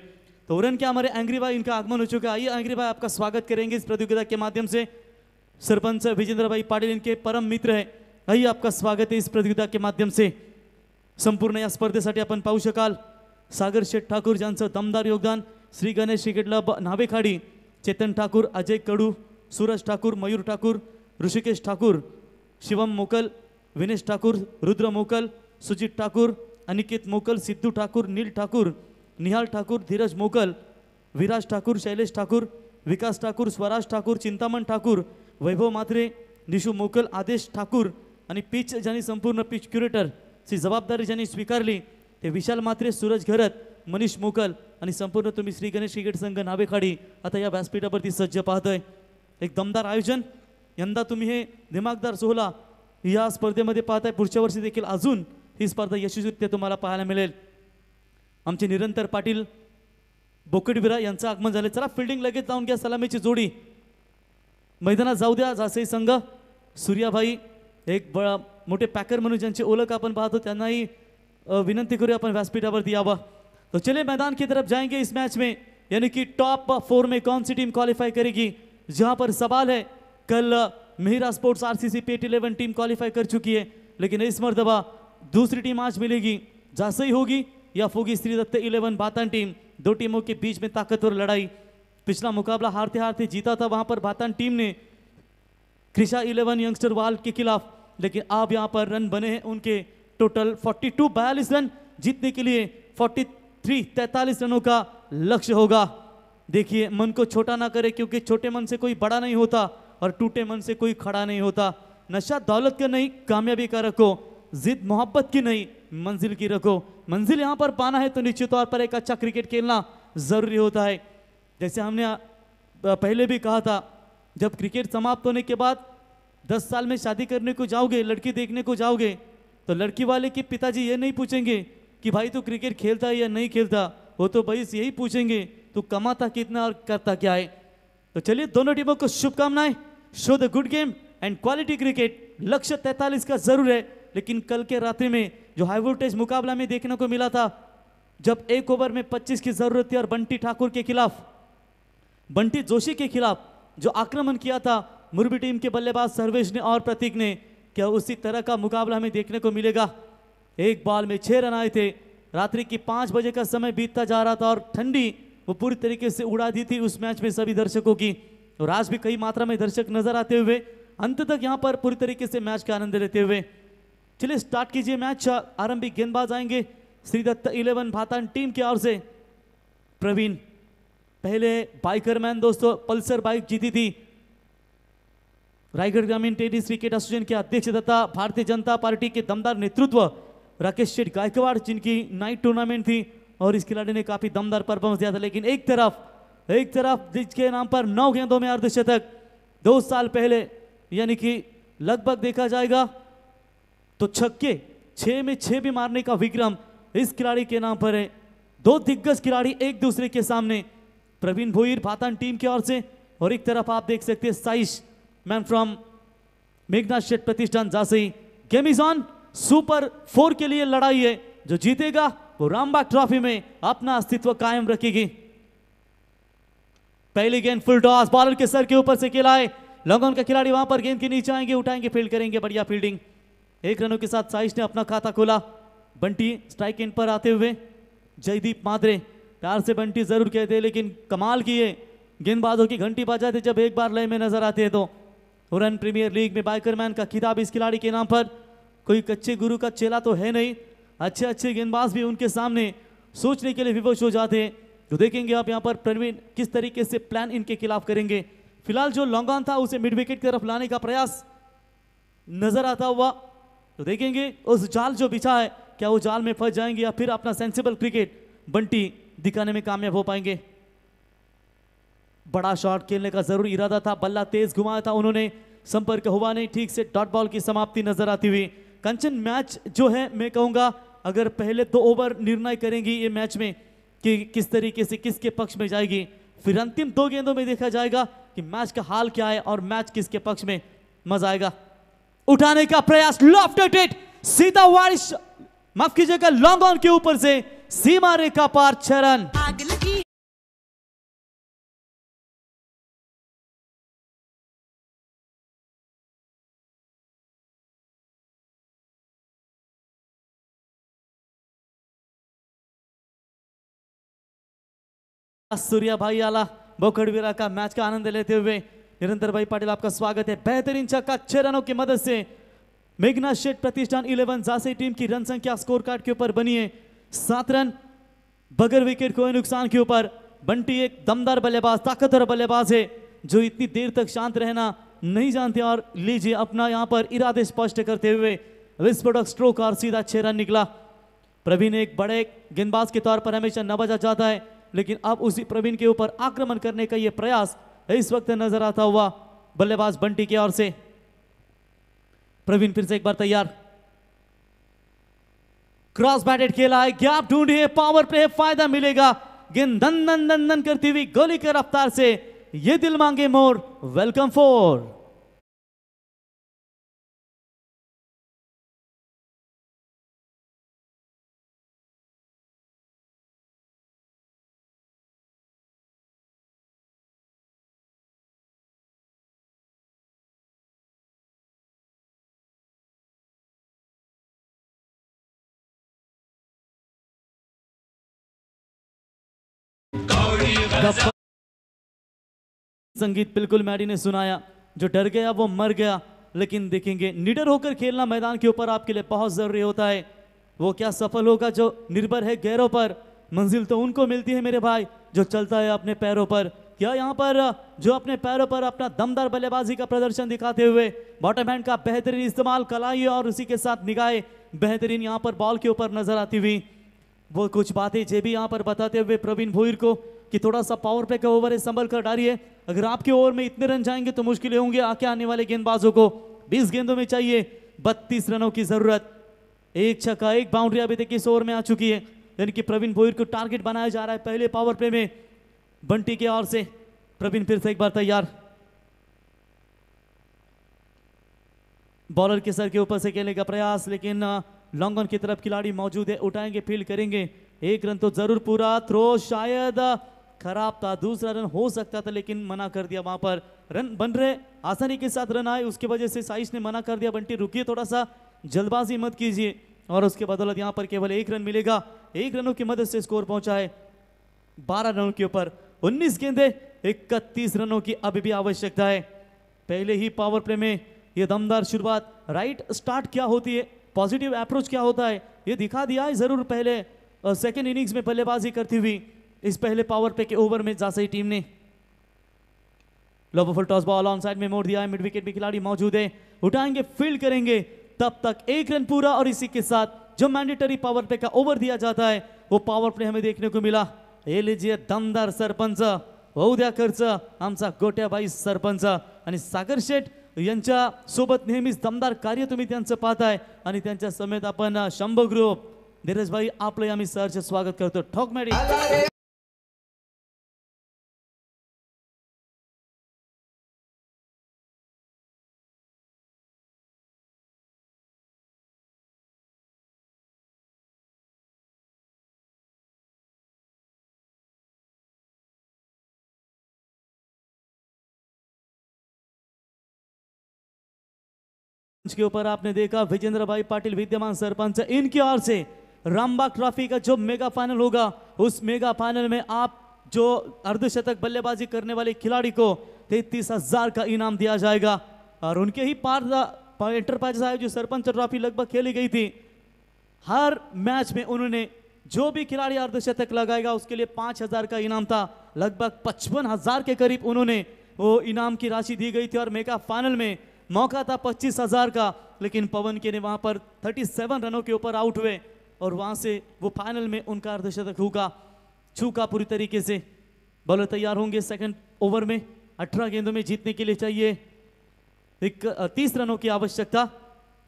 तो उरन के हमारे एंग्री भाई, इनका आगमन हो चुका है। आइए एंग्री भाई आपका स्वागत करेंगे इस प्रतियोगिता के माध्यम से। सरपंच विजेंद्र भाई पाटिल इनके परम मित्र है। आइए आपका स्वागत है इस प्रतियोगिता के माध्यम से। संपूर्ण या स्पर्धेसाठी आपण पाहू शकाल सागर शेठ ठाकूर ज्यांचं दमदार योगदान, श्री गणेश क्रिकेट क्लब नावेखाडी, चेतन ठाकूर, अजय कडू, सूरज ठाकूर, मयूर ठाकूर, ऋषिकेश ठाकूर, शिवम मोकल, विनेश ठाकूर, रुद्र मोकल, सुजीत ठाकूर, अनिकेत मोकल, सिद्धू ठाकूर, नील ठाकूर, निहाल ठाकूर, धीरज मोकल, विराज ठाकूर, शैलेश ठाकूर, विकास ठाकूर, स्वराज ठाकूर, चिंतामण ठाकूर, वैभव मात्रे, निशू मोकल, आदेश ठाकूर आणि पिच ज्यांनी संपूर्ण पिच क्युरेटर ची जबाबदारी ज्यांनी स्वीकारली ते विशाल मात्रे, सूरज घरत, मनीष मोकल आणि संपूर्ण तुम्ही श्री गणेश क्रिकेट संघ नावेखाडी आता या व्यासपीठावरती सज्ज पाहतोय। एक दमदार आयोजन, यंदा तुम्ही हे दिमागदार सोहळा या स्पर्धेमध्ये पाहताय। पुढच्या वर्षी देखील अजून ही स्पर्धा यशस्वीरित्या तुम्हाला पाहायला मिळेल। आमचे निरंतर पाटील बोकडविरा यांचं आगमन झाले। चला फिल्डिंग लगेच लावून घ्या, सलामीची जोडी मैदानात जाऊ द्या। जासई संघ सूर्याभाई एक मोठे पॅकर म्हणून ज्यांची ओळख आपण पाहतो त्यांनाही विनंती करूया आपण व्यासपीठावरती यावं। तो चलिए मैदान की तरफ जाएंगे इस मैच में, यानी कि टॉप 4 में कौन सी टीम क्वालिफाई करेगी। जहां पर सवाल है, कल मेहरा स्पोर्ट्स आरसीसी पेट 11 टीम क्वालिफाई कर चुकी है, लेकिन इस मर्तबा दूसरी टीम आज मिलेगी। जासई होगी या फोगी श्री दत्त 11 बातान टीम। दो टीमों के बीच में ताकतवर लड़ाई। पिछला मुकाबला हारते हारते जीता था वहां पर बातान टीम ने कृषा 11 यंगस्टर वाल के खिलाफ, लेकिन अब यहां पर रन बने हैं उनके टोटल 42 रन। जीतने के लिए 43 रनों का लक्ष्य होगा। देखिए मन को छोटा ना करे, क्योंकि छोटे मन से कोई बड़ा नहीं होता और टूटे मन से कोई खड़ा नहीं होता। नशा दौलत का नहीं, कामयाबी का रखो। जिद मोहब्बत की नहीं, मंजिल की रखो। मंजिल यहाँ पर पाना है तो निश्चित तौर पर एक अच्छा क्रिकेट खेलना जरूरी होता है। जैसे हमने पहले भी कहा था, जब क्रिकेट समाप्त होने के बाद 10 साल में शादी करने को जाओगे, लड़की देखने को जाओगे, तो लड़की वाले के पिताजी ये नहीं पूछेंगे कि भाई तू क्रिकेट खेलता है या नहीं खेलता, वो तो भाई यही पूछेंगे तू कमाता कितना और करता क्या है। तो चलिए दोनों टीमों को शुभकामनाएं। Show the good game and quality cricket. लक्ष्य 43 का जरूर है, लेकिन कल के रात्रि में जो हाई वोल्टेज मुकाबला में देखने को मिला था, जब एक ओवर में 25 की जरूरत थी और बंटी ठाकुर के खिलाफ, बंटी जोशी के खिलाफ जो आक्रमण किया था मुरबी टीम के बल्लेबाज सर्वेश ने और प्रतीक ने, क्या उसी तरह का मुकाबला हमें देखने को मिलेगा। एक बॉल में 6 रन आए थे। रात्रि की 5 बजे का समय बीतता जा रहा था और ठंडी वो पूरी तरीके से उड़ा दी थी उस मैच में सभी दर्शकों की। और आज भी कई मात्रा में दर्शक नजर आते हुए अंत तक यहाँ पर पूरी तरीके से मैच का आनंद लेते हुए। चलिए स्टार्ट कीजिए मैच। आरंभिक गेंदबाज आएंगे श्रीदत्त 11 भातान टीम की ओर से प्रवीण। पहले बाइकर मैन दोस्तों, पल्सर बाइक जीती थी। रायगढ़ ग्रामीण टेनिस क्रिकेट एसोसिएशन के अध्यक्ष तथा भारतीय जनता पार्टी के दमदार नेतृत्व राकेश शेठ गायकवाड़, जिनकी नाइट टूर्नामेंट थी और इस खिलाड़ी ने काफी दमदार परफॉर्मेंस दिया था। लेकिन एक तरफ जिसके नाम पर 9 गेंदों में अर्धशतक 2 साल पहले, यानी कि लगभग देखा जाएगा तो छक्के 6 में 6 भी मारने का विक्रम इस खिलाड़ी के नाम पर है। 2 दिग्गज खिलाड़ी एक दूसरे के सामने, प्रवीण भोईर भातान टीम की ओर से और एक तरफ आप देख सकते हैं Saish man from Meghnath Sheth Pratishthan Jasai. Game is on. Super 4 के लिए लड़ाई है। जो जीतेगा वो रामबाग ट्रॉफी में अपना अस्तित्व कायम रखेगी। पहली गेंद फुल टॉस, बॉलर के सर के ऊपर से खेला है। लॉन्ग का खिलाड़ी वहां पर गेंद के नीचे आएंगे, उठाएंगे, फील्ड करेंगे। बढ़िया फील्डिंग। 1 रनों के साथ साइश ने अपना खाता खोला। बंटी स्ट्राइक एंड पर आते हुए जयदीप मादरे, प्यार से बंटी जरूर कहते हैं, लेकिन कमाल किए गेंदबाजों की घंटी बजाते जब एक बार लय में नजर आते हैं। तो हुरन प्रीमियर लीग में बाइकरमैन का खिताब इस खिलाड़ी के नाम पर। कोई कच्चे गुरु का चेला तो है नहीं, अच्छे गेंदबाज भी उनके सामने सोचने के लिए विवश हो जाते हैं। तो देखेंगे आप यहाँ पर प्रवीण किस तरीके से प्लान इनके खिलाफ करेंगे। फिलहाल जो लॉन्ग ऑन था उसे मिड विकेट की तरफ लाने का प्रयास नजर आता हुआ। तो देखेंगे उस जाल जो बिछा है, क्या वो जाल में फंस जाएंगे या फिर अपना सेंसिबल क्रिकेट बंटी दिखाने में कामयाब हो पाएंगे। बड़ा शॉट खेलने का जरूर इरादा था, बल्ला तेज घुमाया था उन्होंने, संपर्क हुआ नहीं, ठीक से डॉट बॉल की समाप्ति नजर आती हुई। कंचन मैच जो है मैं कहूंगा अगर पहले 2 ओवर निर्णय करेंगी ये मैच में कि किस तरीके से किसके पक्ष में जाएगी, फिर अंतिम 2 गेंदों में देखा जाएगा कि मैच का हाल क्या है और मैच किसके पक्ष में मजा आएगा। उठाने का प्रयास, लॉफ्टेड हिट, सीधा वारिश, माफ कीजिएगा, लॉन्ग ऑन के ऊपर से सीमा रेखा पार 6 रन। सूर्या भाई आला बोखड़वीरा का मैच का आनंद लेते हुए। निरंतर भाई पाटिल आपका स्वागत है। बेहतरीन छक्का 6 रनों की मदद से मेघनाथ शेठ प्रतिष्ठान 11 जासई टीम की रन संख्या स्कोर कार्ड के ऊपर बनी है 7 रन बगैर विकेट कोई नुकसान के ऊपर। बंटी एक दमदार बल्लेबाज, ताकतवर बल्लेबाज है जो इतनी देर तक शांत रहना नहीं जानते और लीजिए अपना यहाँ पर इरादे स्पष्ट करते हुए विस्फोटक स्ट्रोक और सीधा 6 रन निकला। प्रवीण एक बड़े गेंदबाज के तौर पर हमेशा नवाजा जाता है, लेकिन अब उसी प्रवीण के ऊपर आक्रमण करने का यह प्रयास इस वक्त नजर आता हुआ बल्लेबाज बंटी की ओर से। प्रवीण फिर से एक बार तैयार, क्रॉस बैटेड खेला है, गैप ढूंढिए, पावर प्ले, फायदा मिलेगा। गेंद दन दन दन दन करती हुई गोली के रफ्तार से ये दिल मांगे मोर, वेलकम 4। संगीत बिल्कुल मैडी ने सुनाया, जो डर गया वो मर गया। लेकिन देखेंगे निडर होकर खेलना मैदान के ऊपर आपके लिए बहुत जरूरी होता है। वो क्या सफल होगा जो निर्भर है गैरों पर, मंजिल तो उनको मिलती है मेरे भाई जो चलता है अपने पैरों पर। क्या यहाँ पर जो अपने पैरों पर अपना दमदार बल्लेबाजी का प्रदर्शन दिखाते हुए बॉटम हैंड का बेहतरीन इस्तेमाल, कलाई और उसी के साथ निगाहें बेहतरीन यहाँ पर बॉल के ऊपर नजर आती हुई, वो कुछ बातें जे भी यहाँ पर बताते हुए प्रवीण भोईर को कि थोड़ा सा पावर प्ले का ओवर है, संभल कर डालिए। अगर आपके ओवर में इतने रन जाएंगे तो मुश्किलें होंगे आके आने वाले गेंदबाजों को। 20 गेंदों में चाहिए 32 रनों की जरूरत। एक छक्का, एक बाउंड्री अभी तक इस ओवर में आ चुकी है, यानी कि प्रवीण भोईर को टारगेट बनाया जा रहा है पहले पावर प्ले में। बंटी के ओर से प्रवीण फिर से एक बार तैयार, बॉलर के सर के ऊपर से खेलने का प्रयास, लेकिन लॉन्ग ऑन की तरफ खिलाड़ी मौजूद है, उठाएंगे, फील्ड करेंगे। एक रन तो जरूर पूरा, थ्रो शायद खराब था, दूसरा रन हो सकता था लेकिन मना कर दिया। वहां पर रन बन रहे, आसानी के साथ रन आए, उसके वजह से साइश ने मना कर दिया, बंटी रुकिए, थोड़ा सा जल्दबाजी मत कीजिए। और उसके बदौलत यहां पर केवल 1 रन मिलेगा। 1 रनों की मदद से स्कोर पहुंचा है 12 रनों के ऊपर। 19 गेंदे, 31 रनों की अभी भी आवश्यकता है। पहले ही पावर प्ले में ये दमदार शुरुआत, राइट स्टार्ट क्या होती है, पॉजिटिव अप्रोच क्या होता है, ये दिखा दिया है जरूर पहले सेकेंड इनिंग्स में बल्लेबाजी करती हुई इस पहले पावर प्ले के ओवर में जासई टीम ने। Lower full toss ball on side में मोड़ दिया है, मिड विकेट पे खिलाड़ी मौजूद है, उठाएंगे, फील्ड करेंगे, तब तक 1 रन पूरा। और इसी के साथ जो मैंडेटरी पावर प्ले का ओवर दिया जाता है वो पावर प्ले हमें देखने को मिला। हे लीजिए दमदार सरपंच, होऊ द्या खर्च आमचा गोट्याबाई सरपंच आणि सागर शेठ यांच्या सोबत नेहमीच दमदार कार्य तुम्ही त्यांचं पाहताय आणि त्यांच्या समेत आपण शंभू ग्रुप धीरज भाई आपलं आम्ही सहर्ष स्वागत करतो। ठोक मॅडी के ऊपर आपने देखा विजेंद्र भाई पाटिल विद्यमान सरपंच, इनकी ओर से रामबाग ट्रॉफी का जो मेगा फाइनल होगा उस मेगा फाइनल में आप जो अर्धशतक बल्लेबाजी करने वाले खिलाड़ी को 33,000 का इनाम दिया जाएगा। और उनके ही पार एंटरप्राइज है जो सरपंच ट्रॉफी लगभग खेली गई थी, हर मैच में उन्होंने जो भी खिलाड़ी अर्धशतक लगाएगा उसके लिए 5,000 का इनाम था, लगभग 55,000 के करीब उन्होंने वो इनाम की राशि दी गई थी। और मेगा फाइनल में मौका था 25,000 का, लेकिन पवन के ने वहां पर 37 रनों के ऊपर आउट हुए और वहां से वो फाइनल में उनका अर्धशतक होगा छूका पूरी तरीके से। बॉलर तैयार होंगे सेकंड ओवर में, 18 गेंदों में जीतने के लिए चाहिए 30 रनों की आवश्यकता।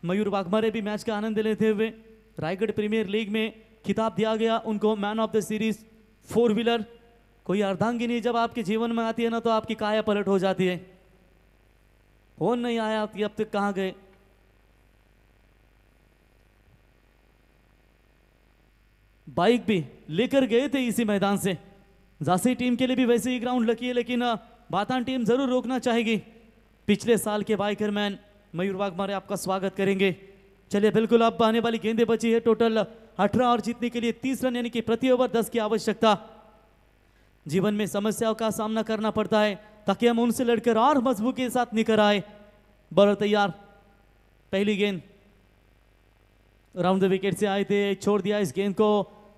मयूर वाघमारे भी मैच का आनंद लेते हुए, रायगढ़ प्रीमियर लीग में खिताब दिया गया उनको man of the series 4 wheeler. कोई अर्धांगिनी जब आपके जीवन में आती है ना तो आपकी काया पलट हो जाती है। फोन नहीं आया कि अब तक कहां गए, बाइक भी लेकर गए थे इसी मैदान से। जासी टीम के लिए भी वैसे ही ग्राउंड लकी है, लेकिन बातान टीम जरूर रोकना चाहेगी। पिछले साल के बाइकर मैन मयूर वाघमारे आपका स्वागत करेंगे। चलिए बिल्कुल, अब आने वाली गेंदें बची है टोटल 18 और जीतने के लिए 30 रन, यानी कि प्रति ओवर 10 की आवश्यकता। जीवन में समस्याओं का सामना करना पड़ता है ताकि हम उनसे लड़कर और मजबूती के साथ निकल आए। बॉलर तैयार, पहली गेंद राउंड द विकेट से आए थे, छोड़ दिया इस गेंद को,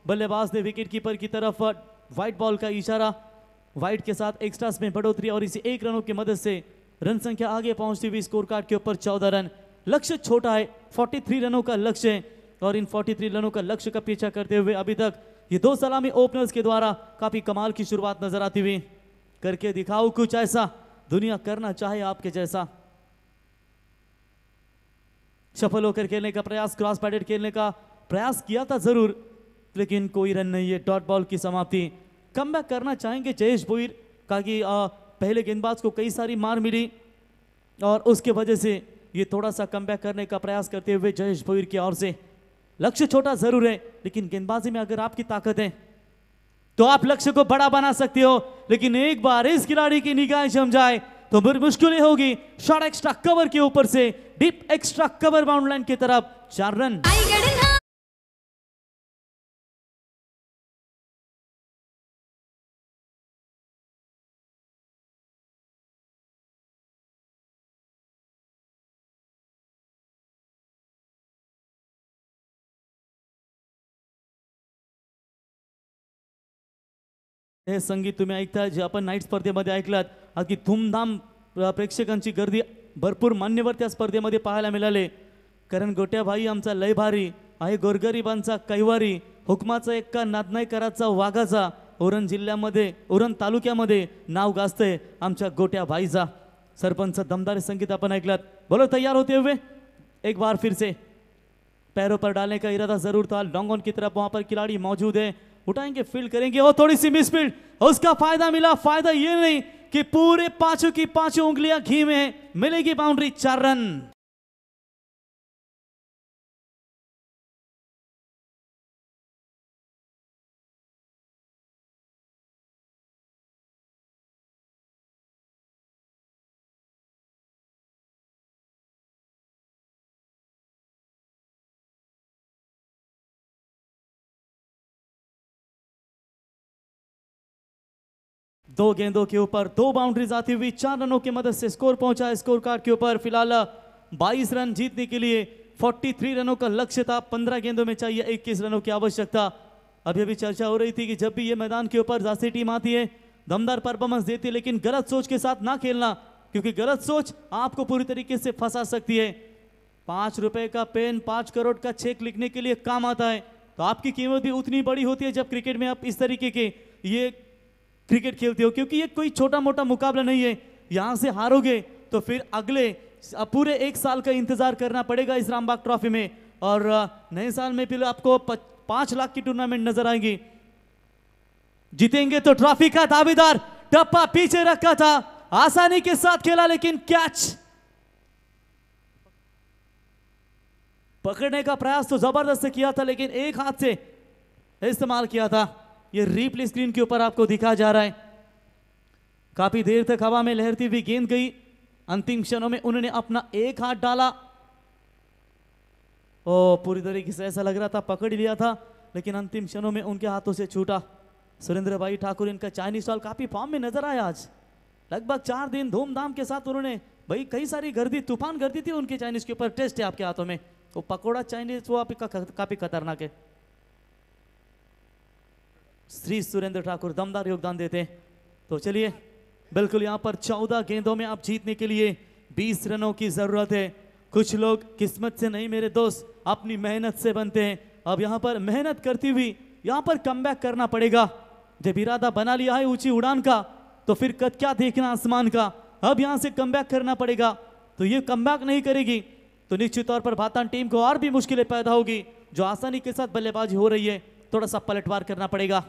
बल्लेबाज ने विकेट कीपर की तरफ व्हाइट बॉल का इशारा, व्हाइट के साथ एक्स्ट्रास में बढ़ोतरी और इसी 1 रनों की मदद से रन संख्या आगे पहुंचती हुई स्कोर कार्ड के ऊपर 14 रन। लक्ष्य छोटा है, 43 रनों का लक्ष्य है और इन 43 रनों का लक्ष्य का पीछा करते हुए अभी तक ये 2 सलामी ओपनर्स के द्वारा काफी कमाल की शुरुआत नजर आती हुई। करके दिखाओ कुछ ऐसा, दुनिया करना चाहे आपके जैसा। सफल होकर खेलने का प्रयास, क्रॉस पैडेड खेलने का प्रयास किया था जरूर, लेकिन कोई रन नहीं है, डॉट बॉल की समाप्ति। कमबैक करना चाहेंगे जयेश भोईर का कि पहले गेंदबाज को कई सारी मार मिली और उसके वजह से ये थोड़ा सा कमबैक करने का प्रयास करते हुए जयेश भोईर की ओर से। लक्ष्य छोटा जरूर है, लेकिन गेंदबाजी में अगर आपकी ताकत है तो आप लक्ष्य को बड़ा बना सकते हो, लेकिन एक बार इस खिलाड़ी की निगाहें जम जाए तो फिर मुश्किलें होगी। शॉट एक्स्ट्रा कवर के ऊपर से deep extra cover bound line की तरफ 4 रन। आई गडन हे संगीत तुम्ही ऐकताय जे आपण नाईट स्पर्धेमध्ये ऐकलात. अगदी धूमधाम प्रेक्षकांची गर्दी भरपूर मान्यवर त्या स्पर्धेमध्ये पाहायला मिळाले. कारण गोट्याभाई आमचा लय भारी आहे, गोरगरिबांचा कैवारी, हुकमाचा एक्का नादनाईकराचा वाघाचा, उरण जिल्ह्यामध्ये उरण तालुक्यामध्ये नाव गाजतंय आमच्या गोट्याभाईचा. सरपंच दमदार संगीत अपन ऐकलात. बोलो तैयार होते हुए एक बार फिर से पैरों पर डालने का इरादा जरूर था. लॉन्ग ऑन की तरफ वहां पर खिलाड़ी मौजूद है, उठाएंगे फील्ड करेंगे और थोड़ी सी मिस फील्ड, उसका फायदा मिला. फायदा ये नहीं कि पूरे पांचों की पांचों उंगलियां घी में, मिलेगी बाउंड्री 4 रन. दो गेंदों के ऊपर 2 बाउंड्रीज आती हुई 4 रनों की मदद से स्कोर पहुंचा है. स्कोर कार्ड के ऊपर फिलहाल 22 रन जीतने के लिए 43 रनों का लक्ष्य था. 15 गेंदों में चाहिए 21 रनों की आवश्यकता. अभी अभी चर्चा हो रही थी कि जब भी ये मैदान के ऊपर जासी टीम आती है दमदार परफॉर्मेंस देती है, लेकिन गलत सोच के साथ ना खेलना, क्योंकि गलत सोच आपको पूरी तरीके से फंसा सकती है. 5 रुपए का पेन 5 करोड़ का चेक लिखने के लिए काम आता है, तो आपकी कीमत भी उतनी बड़ी होती है जब क्रिकेट में आप इस तरीके के ये क्रिकेट खेलते हो, क्योंकि ये कोई छोटा मोटा मुकाबला नहीं है. यहां से हारोगे तो फिर अगले पूरे 1 साल का इंतजार करना पड़ेगा इस रामबाग ट्रॉफी में. और नए साल में फिर आपको 5 लाख की टूर्नामेंट नजर आएगी. जीतेंगे तो ट्रॉफी का दावेदार. टप्पा पीछे रखा था, आसानी के साथ खेला, लेकिन कैच पकड़ने का प्रयास तो जबरदस्त किया था, लेकिन एक हाथ से इस्तेमाल किया था. ये रिप्ले स्क्रीन के ऊपर आपको दिखा जा रहा है. काफी देर तक हवा में लहरती हुई गेंद गई. अंतिम क्षणों में उन्होंने अपना एक हाथ डाला. ओ पूरी तरीके से ऐसा लग रहा था पकड़ लिया था, लेकिन अंतिम क्षणों में उनके हाथों से छूटा. सुरेंद्र भाई ठाकुर इनका चाइनीज स्टॉल काफी फॉर्म में नजर आया आज. लगभग 4 दिन धूमधाम के साथ उन्होंने भाई कई सारी गर्दी तूफान गर्दी थी उनके चाइनीज के ऊपर. टेस्ट है आपके हाथों में, वो पकौड़ा चाइनीज वो आपका काफी खतरनाक है. श्री सुरेंद्र ठाकुर दमदार योगदान देते हैं. तो चलिए बिल्कुल यहाँ पर 14 गेंदों में आप जीतने के लिए 20 रनों की जरूरत है. कुछ लोग किस्मत से नहीं मेरे दोस्त, अपनी मेहनत से बनते हैं. अब यहाँ पर मेहनत करती हुई यहाँ पर कमबैक करना पड़ेगा. जब इरादा बना लिया है ऊंची उड़ान का, तो फिर कद क्या देखना आसमान का. अब यहाँ से कमबैक करना पड़ेगा. तो ये कमबैक नहीं करेगी तो निश्चित तौर पर भातान टीम को और भी मुश्किलें पैदा होगी. जो आसानी के साथ बल्लेबाजी हो रही है, थोड़ा सा पलटवार करना पड़ेगा.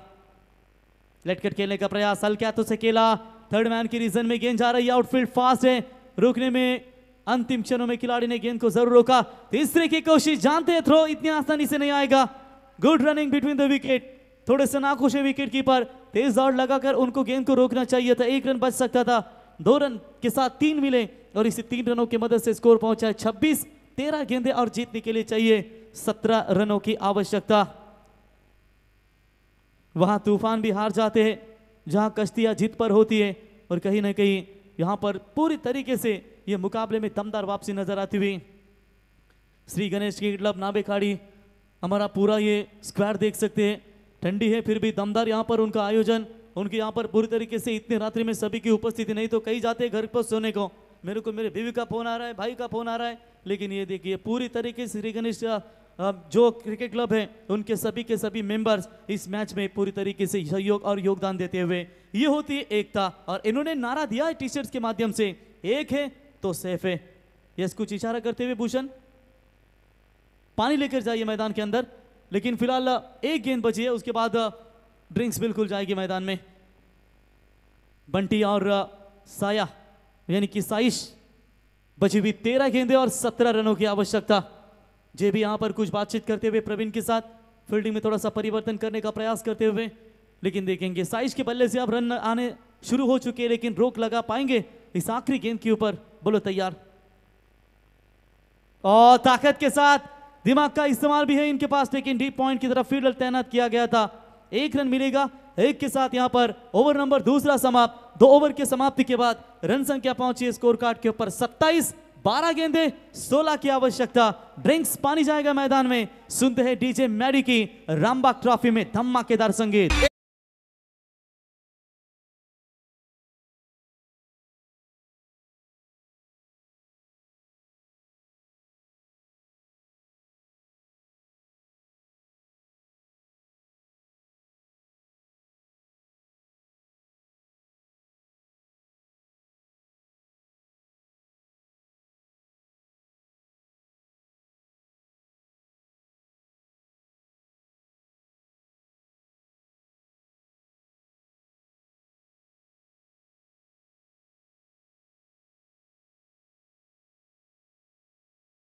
लेटकट खेलने का प्रयास हल्के हाथों से खेला. थर्ड मैन की रीजन में गेंद जा रही है. आउटफील्ड फास्ट है, रोकने में अंतिम क्षणों में खिलाड़ी ने गेंद को जरूर रोका. तीसरे की कोशिश, जानते हैं थ्रो इतनी आसानी से नहीं आएगा. Good running between the wicket. थोड़े से नाखुश है विकेट कीपर, तेज दौड़ लगाकर उनको गेंद को रोकना चाहिए था. 1 रन बच सकता था. 2 रन के साथ 3 मिले और इसे 3 रनों की मदद से स्कोर पहुंचा है 26. 13 गेंदें और जीतने के लिए चाहिए 17 रनों की आवश्यकता. वहां तूफान भी हार जाते हैं जहां कश्तियां जीत पर होती है, और कहीं ना कहीं यहां पर पूरी तरीके से ये मुकाबले में दमदार वापसी नजर आती हुई. श्री गणेश क्रिकेट क्लब नाबेखाड़ी हमारा पूरा ये स्क्वाड देख सकते हैं. ठंडी है फिर भी दमदार यहाँ पर उनका आयोजन. उनके यहाँ पर पूरी तरीके से इतनी रात्रि में सभी की उपस्थिति, नहीं तो कई जाते हैं घर पर सोने को. मेरे को मेरे बीवी का फोन आ रहा है, भाई का फोन आ रहा है, लेकिन ये देखिए पूरी तरीके से श्री गणेश जो क्रिकेट क्लब है उनके सभी के सभी मेंबर्स इस मैच में पूरी तरीके से सहयोग और योगदान देते हुए. ये होती है एकता. और इन्होंने नारा दिया है टी शर्ट्स के माध्यम से, एक है तो सेफ है. यस कुछ इशारा करते हुए भूषण पानी लेकर जाइए मैदान के अंदर. लेकिन फिलहाल 1 गेंद बची है, उसके बाद ड्रिंक्स बिल्कुल जाएगी मैदान में. बंटी और साया यानी कि साइश बची हुई 13 गेंदें और 17 रनों की आवश्यकता. जे भी यहाँ पर कुछ बातचीत करते हुए प्रवीण के साथ फील्डिंग में थोड़ा सा परिवर्तन करने का प्रयास करते हुए. लेकिन देखेंगे साइश के बल्ले से अब रन आने शुरू हो चुके हैं, लेकिन रोक लगा पाएंगे इस आखिरी गेंद के ऊपर. बोलो तैयार. और ताकत के साथ दिमाग का इस्तेमाल भी है इनके पास, लेकिन डीप पॉइंट की तरफ फील्डर तैनात किया गया था. 1 रन मिलेगा. 1 के साथ यहाँ पर ओवर नंबर दूसरा समाप्त. 2 ओवर के समाप्ति के बाद रन संख्या पहुंची है स्कोर कार्ड के ऊपर 27. 12 गेंदे 16 की आवश्यकता. ड्रिंक्स पानी जाएगा मैदान में. सुनते हैं डीजे मैडी की रामबाग ट्रॉफी में धमाकेदार संगीत.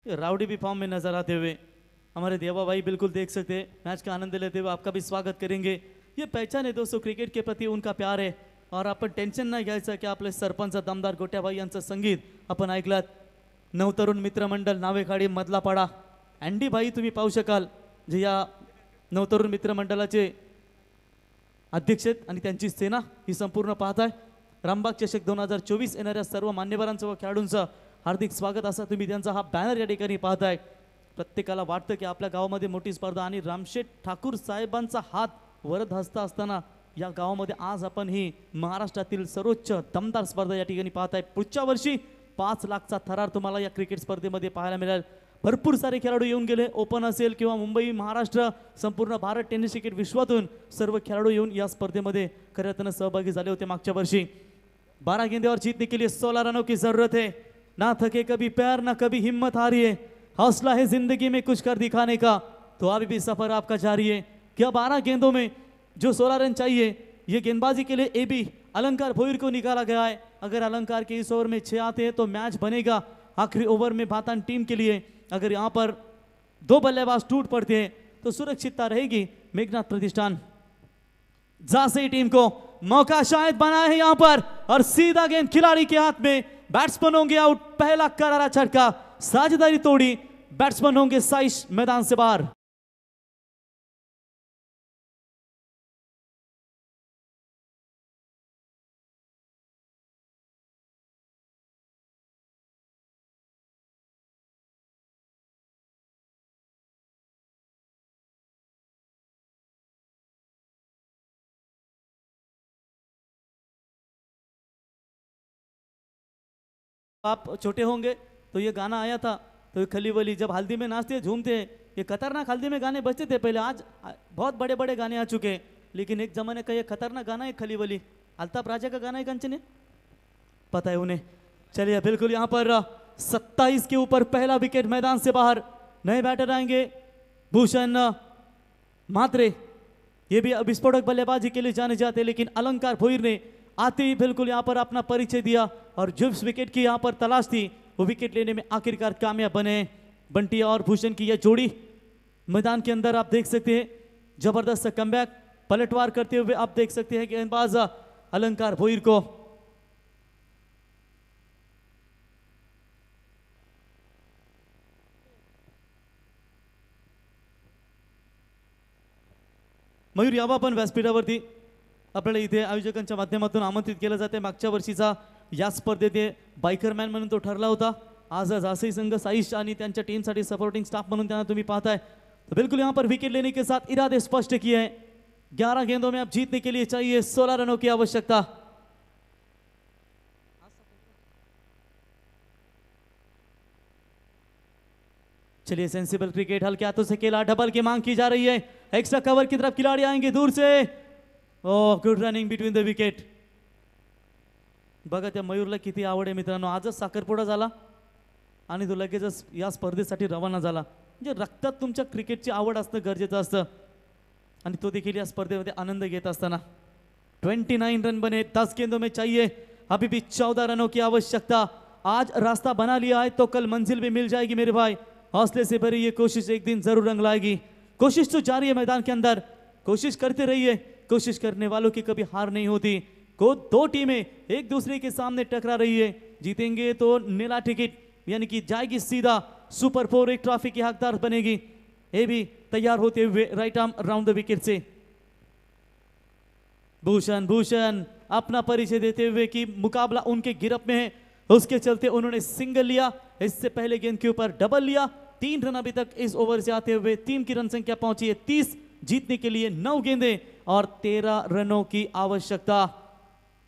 ये राउडी भी फॉर्म में नजर आते हुए हमारे देवा भाई बिल्कुल देख सकते हैं, मैच का आनंद लेते हुए आपका भी स्वागत करेंगे। ये पहचान आहे दोस्तों, क्रिकेट के प्रति उनका प्यार आहे और आपण टेन्शन नाही घ्यायचं की आपले सरपंच दमदार गोट्याबाई यांचं संगीत आपण ऐकलात। नवतरुण मित्रमंडळ नावेखाडी मधला पाडा अँडी भाई तुम्ही पाहू शकाल जे या नवतरुण मित्रमंडळाचे अध्यक्ष आहेत आणि त्यांची सेना ही संपूर्ण पाहताय। रामबाग चषक 2024 येणाऱ्या सर्व मान्यवरांचं व खेळाडूंचं हार्दिक स्वागत असा तुम्ही त्यांचा हा बॅनर या ठिकाणी पाहताय। प्रत्येकाला वाटतं की आपल्या गावामध्ये मोठी स्पर्धा आणि रामशेठ ठाकूर साहेबांचा हात वरद हस्ता असताना या गावामध्ये आज आपण ही महाराष्ट्रातील सर्वोच्च दमदार स्पर्धा या ठिकाणी पाहताय। पुढच्या वर्षी 5 लाखचा थरार तुम्हाला या क्रिकेट स्पर्धेमध्ये पाहायला मिळेल। भरपूर सारे खेळाडू येऊन गेले, ओपन असेल किंवा मुंबई महाराष्ट्र संपूर्ण भारत टेनिस क्रिकेट विश्वातून सर्व खेळाडू येऊन या स्पर्धेमध्ये खऱ्या अर्थानं सहभागी झाले होते मागच्या वर्षी। 12 गेंदे और जीतने के लिए 16 रनों की जरूरत है। ना थके कभी पैर ना कभी हिम्मत हारिए, हौसला है जिंदगी में कुछ कर दिखाने का, तो अभी भी सफर आपका जारी है। क्या 12 गेंदों में जो 16 रन चाहिए, ये गेंदबाजी के लिए ए बी अलंकार भोईर को निकाला गया है। अगर अलंकार के इस ओवर में 6 आते हैं तो मैच बनेगा। आखिरी ओवर में भातान टीम के लिए अगर यहाँ पर 2 बल्लेबाज टूट पड़ते हैं तो सुरक्षितता रहेगी मेघनाथ प्रतिष्ठान। जासे टीम को मौका शायद बना है यहाँ पर और सीधा गेंद खिलाड़ी के हाथ में, बैट्समैन होंगे आउट। पहला करारा झटका, साझेदारी तोड़ी, बैट्समैन होंगे साइश मैदान से बाहर। आप छोटे होंगे तो ये गाना आया था, तो ये खली वली जब हल्दी में नाचते झूमते, ये खतरनाक हल्दी में गाने बजते थे पहले। आज बहुत बड़े बड़े गाने आ चुके हैं, लेकिन एक जमाने का ये खतरनाक गाना है खली वली। अल्ताफ राजा का गाना है कंचने, पता है उन्हें। चलिए बिल्कुल यहाँ पर 27 के ऊपर पहला विकेट मैदान से बाहर। नए बैटर आएंगे भूषण मात्रे, ये भी विस्फोटक बल्लेबाजी के लिए जाने जाते हैं, लेकिन अलंकार भोईर ने आते ही बिल्कुल यहाँ पर अपना परिचय दिया और जिस विकेट की यहाँ पर तलाश थी वो विकेट लेने में आखिरकार कामयाब बने। बंटी और भूषण की यह जोड़ी मैदान के अंदर आप देख सकते हैं जबरदस्त कमबैक पलटवार करते हुए आप देख सकते हैं गेंदबाज अलंकार भोईर को। मयूर यावा पण व्यासपीठावरती आपल्याला इथे आयोजकांच्या माध्यमातून आमंत्रित केलं जाते। मागच्या वर्षीचा या स्पर्धेत बायकरमॅन म्हणून तो ठरला होता। आज जासई संघ साईश आणि त्यांच्या टीमसाठी सपोर्टिंग स्टाफ म्हणून त्यांना तुम्ही पाहताय। तो बिल्कुल यहाँ पर विकेट लेने के साथ इरादे स्पष्ट किए हैं। 11 गेंदों में अब जीतने के लिए चाहिए 16 रनों की आवश्यकता। चलिए सेंसिबल क्रिकेट, हल्के हाथों से खेला, डबल की मांग की जा रही है। एक्स्ट्रा कवर की तरफ खिलाड़ी आएंगे दूर से। Oh good running between the wicket. बघा त्या मयूरला किती आवड आहे मित्रांनो। आजच साखरपुडा झाला आणि तो लगेचच या स्पर्धेसाठी रवाना झाला। म्हणजे रक्तात तुमच्या क्रिकेटची आवड असणं गरजेचं असतं आणि तो देखील या स्पर्धेमध्ये आनंद घेत असताना। 29 रन बने, 10 गेंदों में चाहिए अभी भी 14 रनों की आवश्यकता। आज रास्ता बना लिया है तो कल मंजिल भी मिल जाएगी मेरे भाई। हौसले से भरी ये कोशिश एक दिन जरूर रंग लाएगी। कोशिश तो जारी है मैदान के अंदर, कोशिश करते रहिए। कोशिश करने वालों की कभी हार नहीं होती। को 2 टीमें एक दूसरे के सामने टकरा रही है। जीतेंगे तो नीला टिकट यानी कि जाएगी सीधा सुपर 4, एक ट्रॉफी की हकदार बनेगी। ये भी तैयार होते हुए right arm round the wicket से भूषण अपना परिचय देते हुए कि मुकाबला उनके गिरफ्त में है, उसके चलते उन्होंने सिंगल लिया। इससे पहले गेंद के ऊपर डबल लिया। 3 रन अभी तक इस ओवर से आते हुए टीम की रन संख्या पहुंची है 30। जीतने के लिए 9 गेंदें और 13 रनों की आवश्यकता।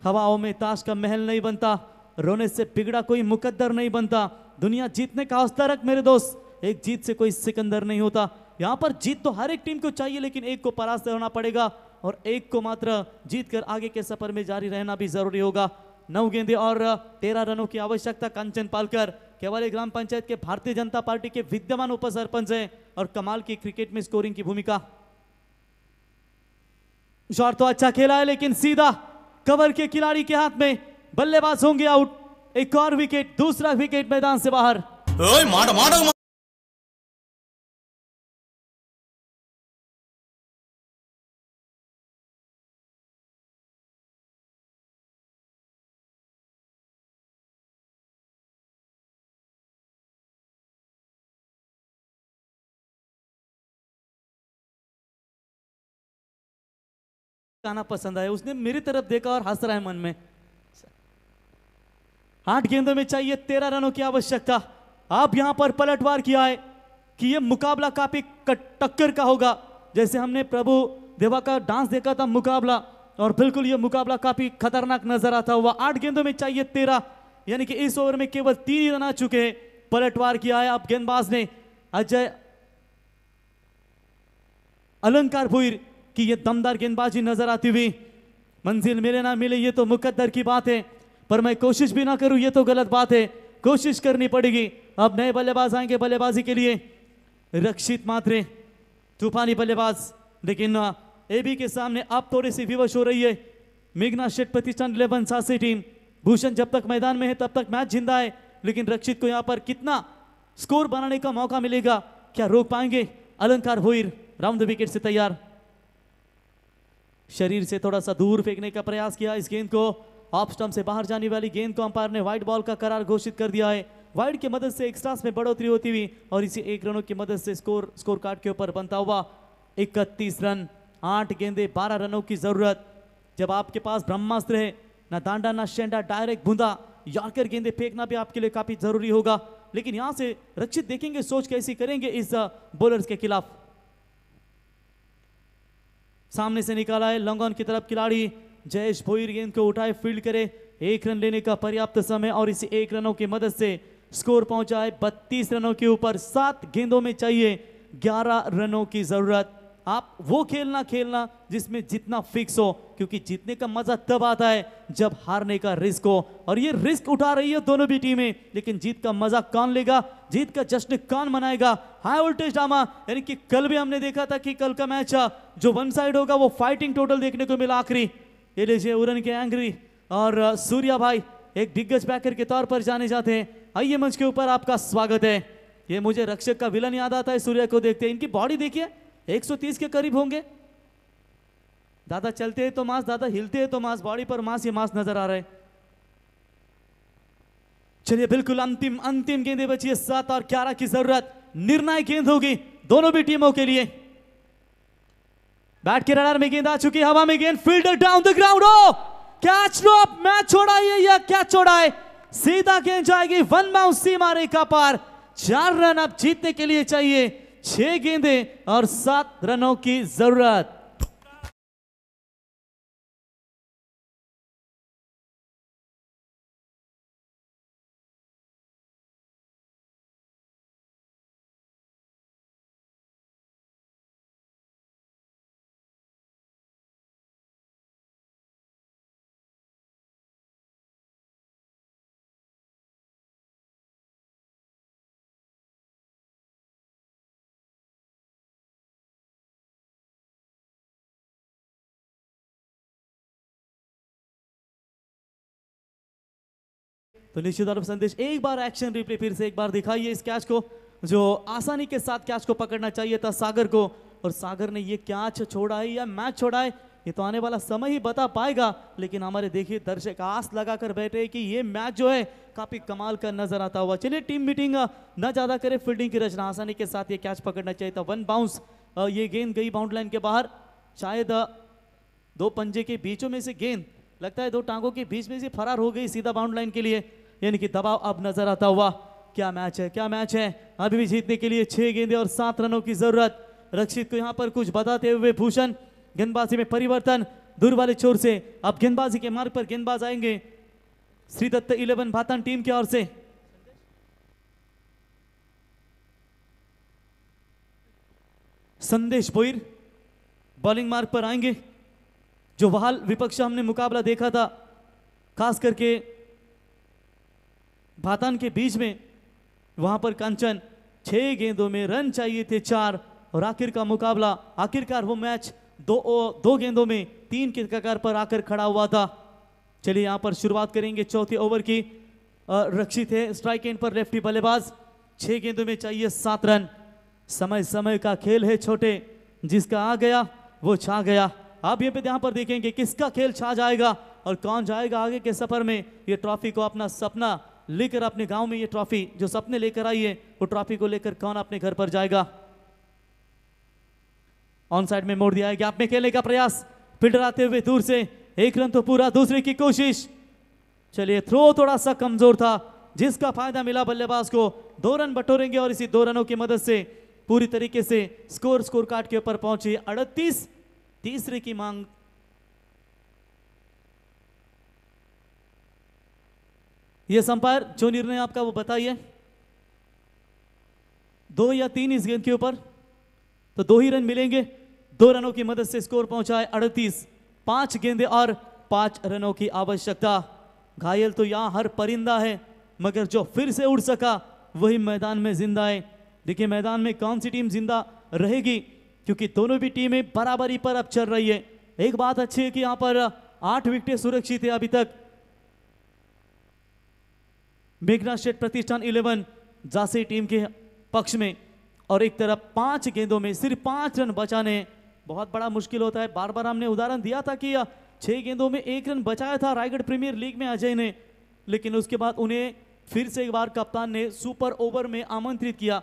हवाओं में ताश का महल नहीं बनता, रोने से बिगड़ा कोई मुकद्दर नहीं बनता। दुनिया जीतने का हौसला रख मेरे दोस्त, एक जीत से कोई सिकंदर नहीं होता। यहाँ पर जीत तो हर एक टीम को चाहिए, लेकिन एक को परास्त होना पड़ेगा और एक को मात्र जीतकर आगे के सफर में जारी रहना भी जरूरी होगा। 9 गेंदे और 13 रनों की आवश्यकता। कांचन पालकर केवाली ग्राम पंचायत के भारतीय जनता पार्टी के विद्यमान उपसरपंच है और कमाल की क्रिकेट में स्कोरिंग की भूमिका। शॉट तो अच्छा खेला है, लेकिन सीधा कवर के खिलाड़ी के हाथ में, बल्लेबाज होंगे आउट। एक और विकेट, दूसरा विकेट मैदान से बाहर। गाना पसंद आया, उसने मेरी तरफ देखा और हंस रहा है मन में। 8 गेंदों में चाहिए 13 रनों की आवश्यकता। अब यहां पर पलटवार किया है कि यह मुकाबला काफी टक्कर का होगा, जैसे हमने प्रभु देवा का डांस देखा था मुकाबला, और बिल्कुल यह मुकाबला काफी खतरनाक नजर आता हुआ। 8 गेंदों में चाहिए 13, यानी कि इस ओवर में केवल 3 ही रन आ चुके हैं। पलटवार किया है अब गेंदबाज ने अजय अलंकार भुईर की यह दमदार गेंदबाजी नजर आती हुई। मंजिल मिले ना मिले ये तो मुकद्दर की बात है, पर मैं कोशिश भी ना करूं ये तो गलत बात है, कोशिश करनी पड़ेगी। अब नए बल्लेबाज आएंगे बल्लेबाजी के लिए, रक्षित मात्रे तूफानी बल्लेबाज, लेकिन एबी के सामने अब थोड़ी सी विवश हो रही है मेघना शेठ प्रतिष्ठान 11 सासे टीम। भूषण जब तक मैदान में है तब तक मैच जिंदा है, लेकिन रक्षित को यहां पर कितना स्कोर बनाने का मौका मिलेगा, क्या रोक पाएंगे? अलंकार भुईर राउंड द विकेट से तैयार, शरीर से थोड़ा सा दूर फेंकने का प्रयास किया इस गेंद को। ऑफ स्टंप से बाहर जाने वाली गेंद को अंपायर ने व्हाइट बॉल का करार घोषित कर दिया है। वाइड की मदद से एक्स्ट्रास में बढ़ोतरी होती हुई और इसी 1 रनों की मदद से स्कोर कार्ड के ऊपर बनता हुआ 31 रन। 8 गेंदे 12 रनों की जरूरत। जब आपके पास ब्रह्मास्त्र है, ना दांडा ना शेंडा, डायरेक्ट बूंदा यॉर्कर गेंदे फेंकना भी आपके लिए काफी जरूरी होगा, लेकिन यहां से रक्षित देखेंगे सोच कैसी करेंगे इस बॉलर्स के खिलाफ। सामने से निकाला है लॉन्ग ऑन की तरफ खिलाड़ी जयेश भोईर, गेंद को उठाए फील्ड करे, 1 रन लेने का पर्याप्त समय और इसी 1 रनों की मदद से स्कोर पहुंचा है 32 रनों के ऊपर। 7 गेंदों में चाहिए 11 रनों की जरूरत। आप वो खेलना जिसमें जितना फिक्स हो, क्योंकि जीतने का मजा तब आता है जब हारने का रिस्क हो, और ये रिस्क उठा रही है दोनों भी टीमें, लेकिन जीत का मजा कौन लेगा, जीत का जश्न कौन मनाएगा? हाई वोल्टेज ड्रामा, यानी कि कल भी हमने देखा था कि कल का मैच जो वन साइड होगा वो फाइटिंग टोटल देखने को मिला आखिरी। ये लीजिए उरन के एंग्री और सूर्या भाई एक दिग्गज बैकर के तौर पर जाने जाते हैं। आइए मंच के ऊपर आपका स्वागत है। ये मुझे रक्षक का विलन याद आता है सूर्या को देखते हैं। इनकी बॉडी देखिए 130 के करीब होंगे। दादा चलते हैं तो मांस, दादा हिलते हैं तो मांस, बॉडी पर मांस ही मांस नजर आ रहा है। चलिए बिल्कुल अंतिम गेंदे बची है, 7 और 11 की जरूरत। निर्णायक गेंद होगी दोनों भी टीमों के लिए। बैट के रडार में गेंद आ चुकी है, हवा में गेंद, fielder down the ground, oh catch drop, match छोड़ा है या क्या छोड़ा है? सीधा गेंद जाएगी वन बाउंस सीमा रेखा पार। 4 रन अब जीतने के लिए चाहिए, 6 गेंदे और 7 रनों की जरूरत। तो निश्चित तौर पर संदेश, एक बार एक्शन रिप्ले फिर से एक बार दिखाइए इस कैच को, जो आसानी के साथ कैच को पकड़ना चाहिए था सागर को, और सागर ने ये कैच छोड़ा है या मैच छोड़ा है ये तो आने वाला समय ही बता पाएगा। लेकिन हमारे देखिए दर्शक आस लगाकर बैठे कि ये मैच जो है काफी कमाल का नजर आता हुआ। चलिए टीम मीटिंग ना ज्यादा करे, फील्डिंग की रचना, आसानी के साथ ये कैच पकड़ना चाहिए था। 1 बाउंस, ये गेंद गई बाउंड लाइन के बाहर, शायद 2 पंजे के बीचों में से गेंद, लगता है 2 टांगों के बीच में से फरार हो गई सीधा बाउंड लाइन के लिए, यानी कि दबाव अब नजर आता हुआ। क्या मैच है, क्या मैच है। अभी भी जीतने के लिए 6 गेंदे और 7 रनों की जरूरत। रक्षित को यहां पर कुछ बताते हुए भूषण, गेंदबाजी में परिवर्तन दूर वाले छोर से, अब गेंदबाजी के मार्ग पर गेंदबाज आएंगे श्री दत्त 11 भातन टीम की ओर से। संदेश भोईर बॉलिंग मार्ग पर आएंगे। जो वहाल विपक्ष हमने मुकाबला देखा था, खास करके भातान के बीच में, वहां पर कंचन 6 गेंदों में रन चाहिए थे 4, और आखिर का मुकाबला, आखिरकार वो मैच 2 गेंदों में 3 के कगार पर आकर खड़ा हुआ था। चलिए यहां पर शुरुआत करेंगे चौथे ओवर की। रक्षित है स्ट्राइक एंड पर लेफ्टी बल्लेबाज, 6 गेंदों में चाहिए 7 रन। समय समय का खेल है छोटे, जिसका आ गया वो छा गया। आप यहाँ पर देखेंगे किसका खेल छा जाएगा और कौन जाएगा आगे के सफर में। ये ट्रॉफी को अपना सपना लेकर, अपने गांव में ये ट्रॉफी जो सपने लेकर आई है, वो ट्रॉफी को लेकर कौन अपने घर पर जाएगा। ऑन साइड में मोड़ दिया है, गैप में खेलने का प्रयास, फील्डर आते हुए दूर से, एक रन तो पूरा, दूसरे की कोशिश। चलिए थ्रो थोड़ा सा कमजोर था, जिसका फायदा मिला बल्लेबाज को। 2 रन बटोरेंगे और इसी 2 रनों की मदद से पूरी तरीके से स्कोर कार्ड के ऊपर पहुंचे 38। तीसरे की मांग। यह अंपायर जो निर्णय आपका वो बताइए, 2 या 3 इस गेंद के ऊपर, तो 2 ही रन मिलेंगे। 2 रनों की मदद से स्कोर पहुंचा है 38। 5 गेंदें और 5 रनों की आवश्यकता। घायल तो यहां हर परिंदा है, मगर जो फिर से उड़ सका वही मैदान में जिंदा है। देखिए मैदान में कौन सी टीम जिंदा रहेगी, क्योंकि दोनों भी टीमें बराबरी पर अब चल रही है। एक बात अच्छी है कि यहां पर 8 विकेटें सुरक्षित है अभी तक। मेघना शेठ प्रतिष्ठान 11 जासे टीम के पक्ष में, और एक तरफ 5 गेंदों में सिर्फ 5 रन बचाने बहुत बड़ा मुश्किल होता है। बार बार हमने उदाहरण दिया था कि 6 गेंदों में 1 रन बचाया था रायगढ़ प्रीमियर लीग में अजय ने, लेकिन उसके बाद उन्हें फिर से एक बार कप्तान ने सुपर ओवर में आमंत्रित किया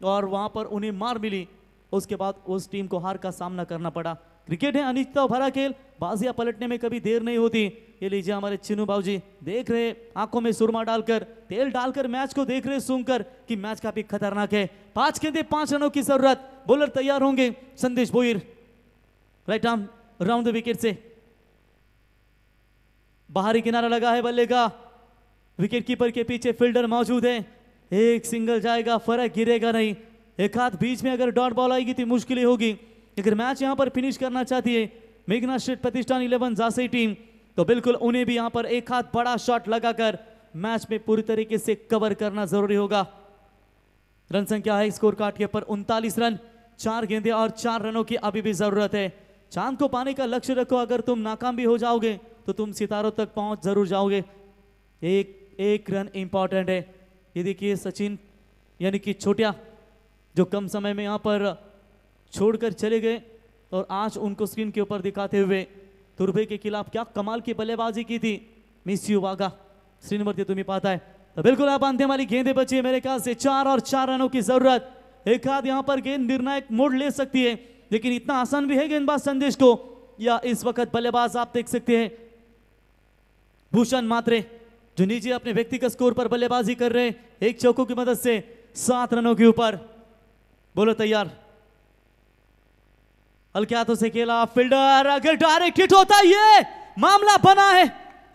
और वहां पर उन्हें मार मिली। उसके बाद उस टीम को हार का सामना करना पड़ा। क्रिकेट है अनिश्चितता भरा खेल, बाजियां पलटने में कभी देर नहीं होती। ये लीजिए हमारे चिन्नू बाबूजी देख रहे, आंखों में सुरमा डालकर, तेल डालकर मैच को देख रहे, सुनकर कि मैच काफी खतरनाक है। 5 गेंदें 5 रनों की जरूरत। बॉलर तैयार होंगे संदेश Bhoir, right arm round the wicket से, बाहरी किनारा लगा है बल्ले का। विकेट कीपर के पीछे फील्डर मौजूद है। एक सिंगल जाएगा, फर्क गिरेगा नहीं। एक हाथ बीच में अगर डॉट बॉल आएगी तो मुश्किल होगी। अगर मैच यहां पर फिनिश करना चाहती है मेघना शेठ प्रतिष्ठान 11 जासई टीम, तो बिल्कुल उन्हें भी यहां पर एक हाथ बड़ा शॉट लगाकर मैच में पूरी तरीके से कवर करना जरूरी होगा। रन संख्या है स्कोर कार्ड के ऊपर 39 रन। 4 गेंदें और 4 रनों की अभी भी जरूरत है। चांद को पाने का लक्ष्य रखो, अगर तुम नाकाम भी हो जाओगे तो तुम सितारों तक पहुंच जरूर जाओगे। एक रन इंपॉर्टेंट है। ये देखिए सचिन यानी कि छोटिया जो कम समय में यहाँ पर छोड़कर चले गए, और आज उनको स्क्रीन के ऊपर दिखाते हुए तुर्भे के खिलाफ क्या कमाल की बल्लेबाजी की थी। मिस यू वागा श्रीनिवर्ती तुम्हें पाता है। तो बिल्कुल आप अंतिम वाली गेंदें बची है मेरे ख्याल से। 4 और 4 रनों की जरूरत। एक हाथ यहाँ पर गेंद निर्णायक मोड़ ले सकती है, लेकिन इतना आसान भी है गेंदबाज संदेश को, या इस वक्त बल्लेबाज आप देख सकते हैं भूषण मात्रे जो नीचे अपने व्यक्तिगत स्कोर पर बल्लेबाजी कर रहे हैं। एक चौकों की मदद से 7 रनों के ऊपर। बोलो तैयार, हल्के हाथों से खेला फील्डर, अगर डायरेक्ट हिट होता ये मामला बना है।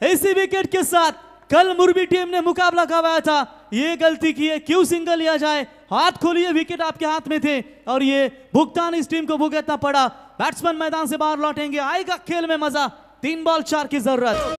इसी विकेट के साथ कल मुरबी टीम ने मुकाबला करवाया था, ये गलती की है, क्यों सिंगल लिया जाए। हाथ खोलिए, विकेट आपके हाथ में थे और ये भुगतान इस टीम को भुगतना पड़ा। बैट्समैन मैदान से बाहर लौटेंगे, आएगा खेल में मजा। 3 बॉल 4 की जरूरत।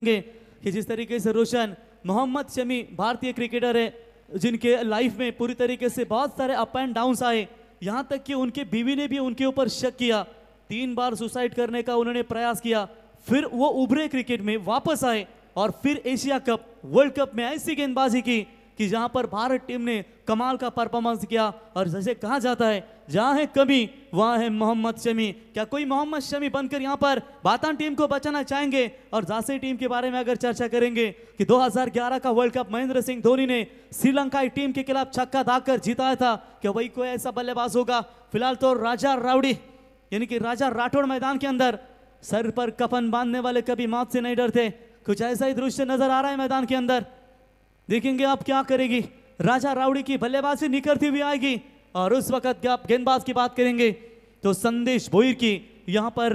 कि जिस तरीके से रोशन मोहम्मद शमी भारतीय क्रिकेटर है, जिनके लाइफ में पूरी तरीके से बहुत सारे अप एंड डाउन्स आए, यहाँ तक कि उनके बीवी ने भी उनके ऊपर शक किया। 3 बार सुसाइड करने का उन्होंने प्रयास किया, फिर वो उभरे क्रिकेट में वापस आए और फिर एशिया कप वर्ल्ड कप में ऐसी गेंदबाजी की कि जहां पर भारत टीम ने कमाल का परफॉर्मेंस किया। और जैसे कहा जाता है जहां है कमी वहां है मोहम्मद शमी। क्या कोई मोहम्मद शमी बनकर यहां पर बातान टीम को बचाना चाहेंगे? और जासे टीम के बारे में अगर चर्चा करेंगे कि 2011 का वर्ल्ड कप महेंद्र सिंह धोनी ने श्रीलंकाई टीम के खिलाफ छक्का दागकर जिताया था, क्या वही कोई ऐसा बल्लेबाज होगा? फिलहाल तो राजा राउडी यानी कि राजा राठौड़ मैदान के अंदर सर पर कफन बांधने वाले कभी मौत से नहीं डरते। कुछ ऐसा ही दृश्य नजर आ रहा है मैदान के अंदर। देखेंगे आप क्या करेगी। राजा राउडी की बल्लेबाजी निकलती हुई आएगी और उस वक्त आप गेंदबाज की बात करेंगे तो संदेश भोईर की यहां पर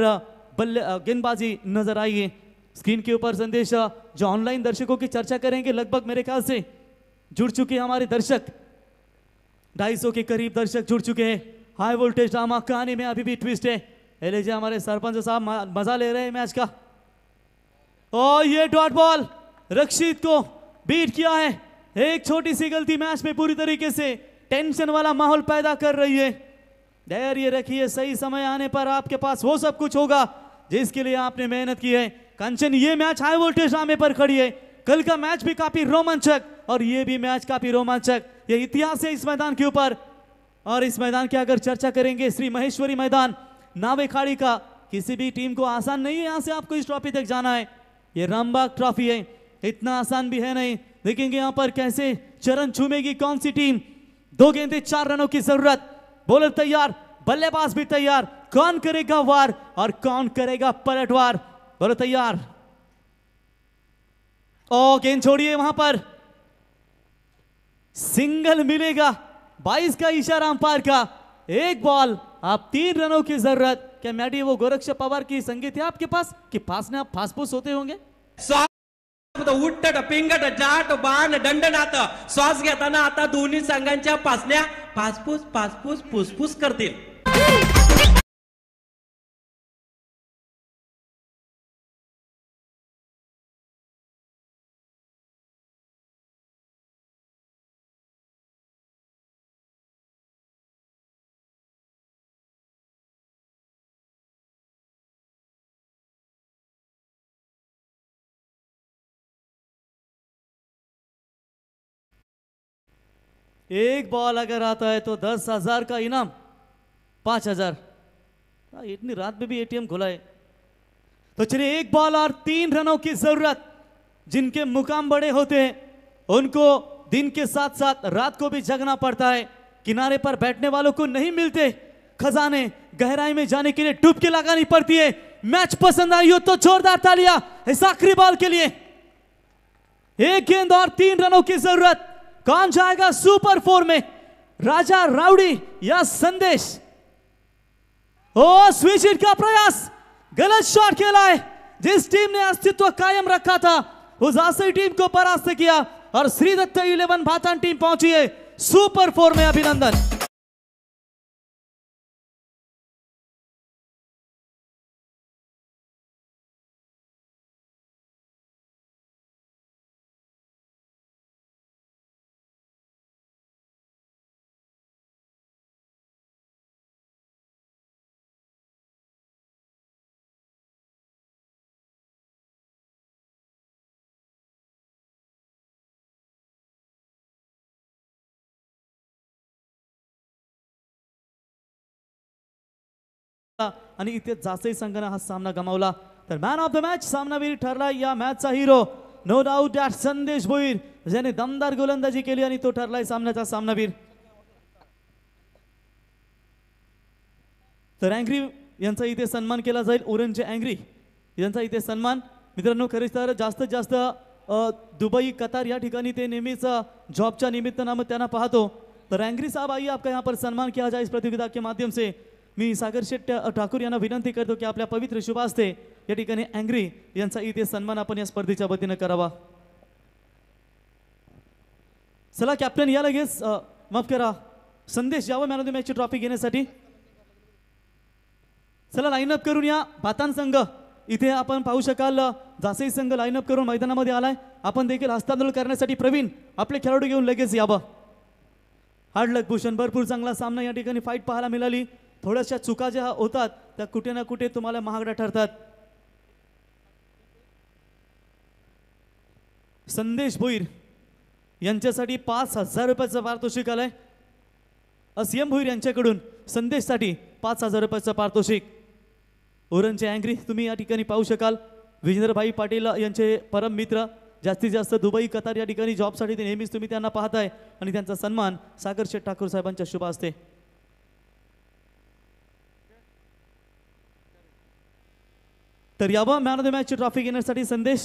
गेंदबाजी नजर आई है। स्क्रीन के ऊपर संदेश जो ऑनलाइन दर्शकों की चर्चा करेंगे, लगभग मेरे ख्याल से जुड़ चुके हमारे दर्शक, 250 के करीब दर्शक जुड़ चुके हैं। हाई वोल्टेज ड्रामा कहानी में अभी भी ट्विस्ट है। लीजिए हमारे सरपंच साहब मजा ले रहे हैं मैच का। और ये डॉट बॉल रक्षित को बीट किया है। एक छोटी सी गलती मैच में पूरी तरीके से टेंशन वाला माहौल पैदा कर रही है। धैर्य रखिए, सही समय आने पर आपके पास वो सब कुछ होगा जिसके लिए आपने मेहनत की है। कंचन, ये मैच हाई वोल्टेज ड्रामे पर खड़ी है। कल का मैच भी काफी रोमांचक और ये भी मैच काफी रोमांचक, ये इतिहास है इस मैदान के ऊपर। और इस मैदान की अगर चर्चा करेंगे, श्री महेश्वरी मैदान नावेखाड़ी का, किसी भी टीम को आसान नहीं है यहाँ से आपको इस ट्रॉफी तक जाना है। ये रामबाग ट्रॉफी है, इतना आसान भी है नहीं। देखेंगे यहाँ पर कैसे चरण छूमेगी कौन सी टीम। 2 गेंदे 4 रनों की जरूरत, बॉलर तैयार, बल्लेबाज भी तैयार, कौन करेगा वार और कौन करेगा पलटवार। बॉलर तैयार, ओ गेंद छोड़िए, वहां पर सिंगल मिलेगा, 22 का इशारा अंपायर का। एक बॉल, आप 3 रनों की जरूरत। क्या मैडी वो गोरक्ष पवार की संगीत है आपके पास कि पास ने आप फासफूस होते होंगे? उट्टट पिंगट जाट बाण दंडनाथ श्वास घेताना आता दोन्ही संघांच्या पासण्या फासफूस फासफूस फुसफुस करतील। एक बॉल अगर आता है तो 10,000 का इनाम, 5,000। इतनी रात में भी एटीएम खुला है। तो चलिए, एक बॉल और 3 रनों की जरूरत। जिनके मुकाम बड़े होते हैं उनको दिन के साथ साथ रात को भी जगना पड़ता है। किनारे पर बैठने वालों को नहीं मिलते खजाने, गहराई में जाने के लिए डुबकी लगानी पड़ती है। मैच पसंद आई हो तो जोरदार तालियां इस आखिरी बॉल के लिए। 1 गेंद और 3 रनों की जरूरत। कौन जाएगा सुपर 4 में, राजा राउडी या संदेश? ओ स्विच हिट का प्रयास, गलत शॉट खेला है। जिस टीम ने अस्तित्व कायम रखा था उस आसई टीम को परास्त किया और श्रीदत्त 11 भातान टीम पहुंची है सुपर 4 में। अभिनंदन। आणि इथे जासई संघाने हा सामना गमावला। तर मॅन ऑफ द मॅच सामनावीर ठरला या मॅचचा हिरो, नो डाऊट दॅट संदेश भोईर, ज्याने दमदार गोलंदाजी केली आणि तो ठरलाय सामन्याचा सामनावीर। तर अँग्री यांचा इथे सन्मान केला जाईल, ओरेंजचे अँग्री यांचा इथे सन्मान। मित्रांनो, खरेच तर जास्तीत जास्त दुबई कतार या ठिकाणी ते नेहमीच जॉबच्या निमित्तानं त्यांना पाहतो। तर अँग्री साहब, आइए आपका यहाँ पर सन्मान किया जाए इस प्रतियोगिता के माध्यम से। मी सागर शेट ठाकूर यांना विनंती करतो की आपल्या पवित्र शुभ हस्ते या ठिकाणी अँग्री यांचा इथे सन्मान आपण या स्पर्धेच्या वतीने करावा। चला कॅप्टन या लगेच, माफ करा संदेश यावं मॅन ऑफ द मॅचची ट्रॉफी घेण्यासाठी। चला लाईनअप करून या। भातान संघ इथे आपण पाहू शकाल, जासई संघ लाईनअप करून मैदानामध्ये आलाय। आपण देखील हस्तांदोलन करण्यासाठी प्रवीण आपले खेळाडू घेऊन लगेच यावं। हार्ड लक भूषण, भरपूर चांगला सामना या ठिकाणी फाईट पाहायला मिळाली। थोड्याशा चुका ज्या होतात त्या कुठे ना कुठे तुम्हाला महागड्या ठरतात। संदेश भोईर यांच्यासाठी 5,000 रुपयाचं पारितोषिक आलंय। असीएम भोईर यांच्याकडून संदेशसाठी 5,000 रुपयाचं पारितोषिक। ओरनचे अँग्री तुम्ही या ठिकाणी पाहू शकाल, विजेंद्रभाई पाटील यांचे परम मित्र, जास्तीत जास्त दुबई कतार या ठिकाणी जॉबसाठी ते नेहमीच तुम्ही त्यांना पाहताय आणि त्यांचा सन्मान सागर शेठ ठाकूर साहेबांच्या शुभ हस्ते। तर यावं मॅन ऑफ द मॅचची ट्रॉफी घेण्यासाठी संदेश।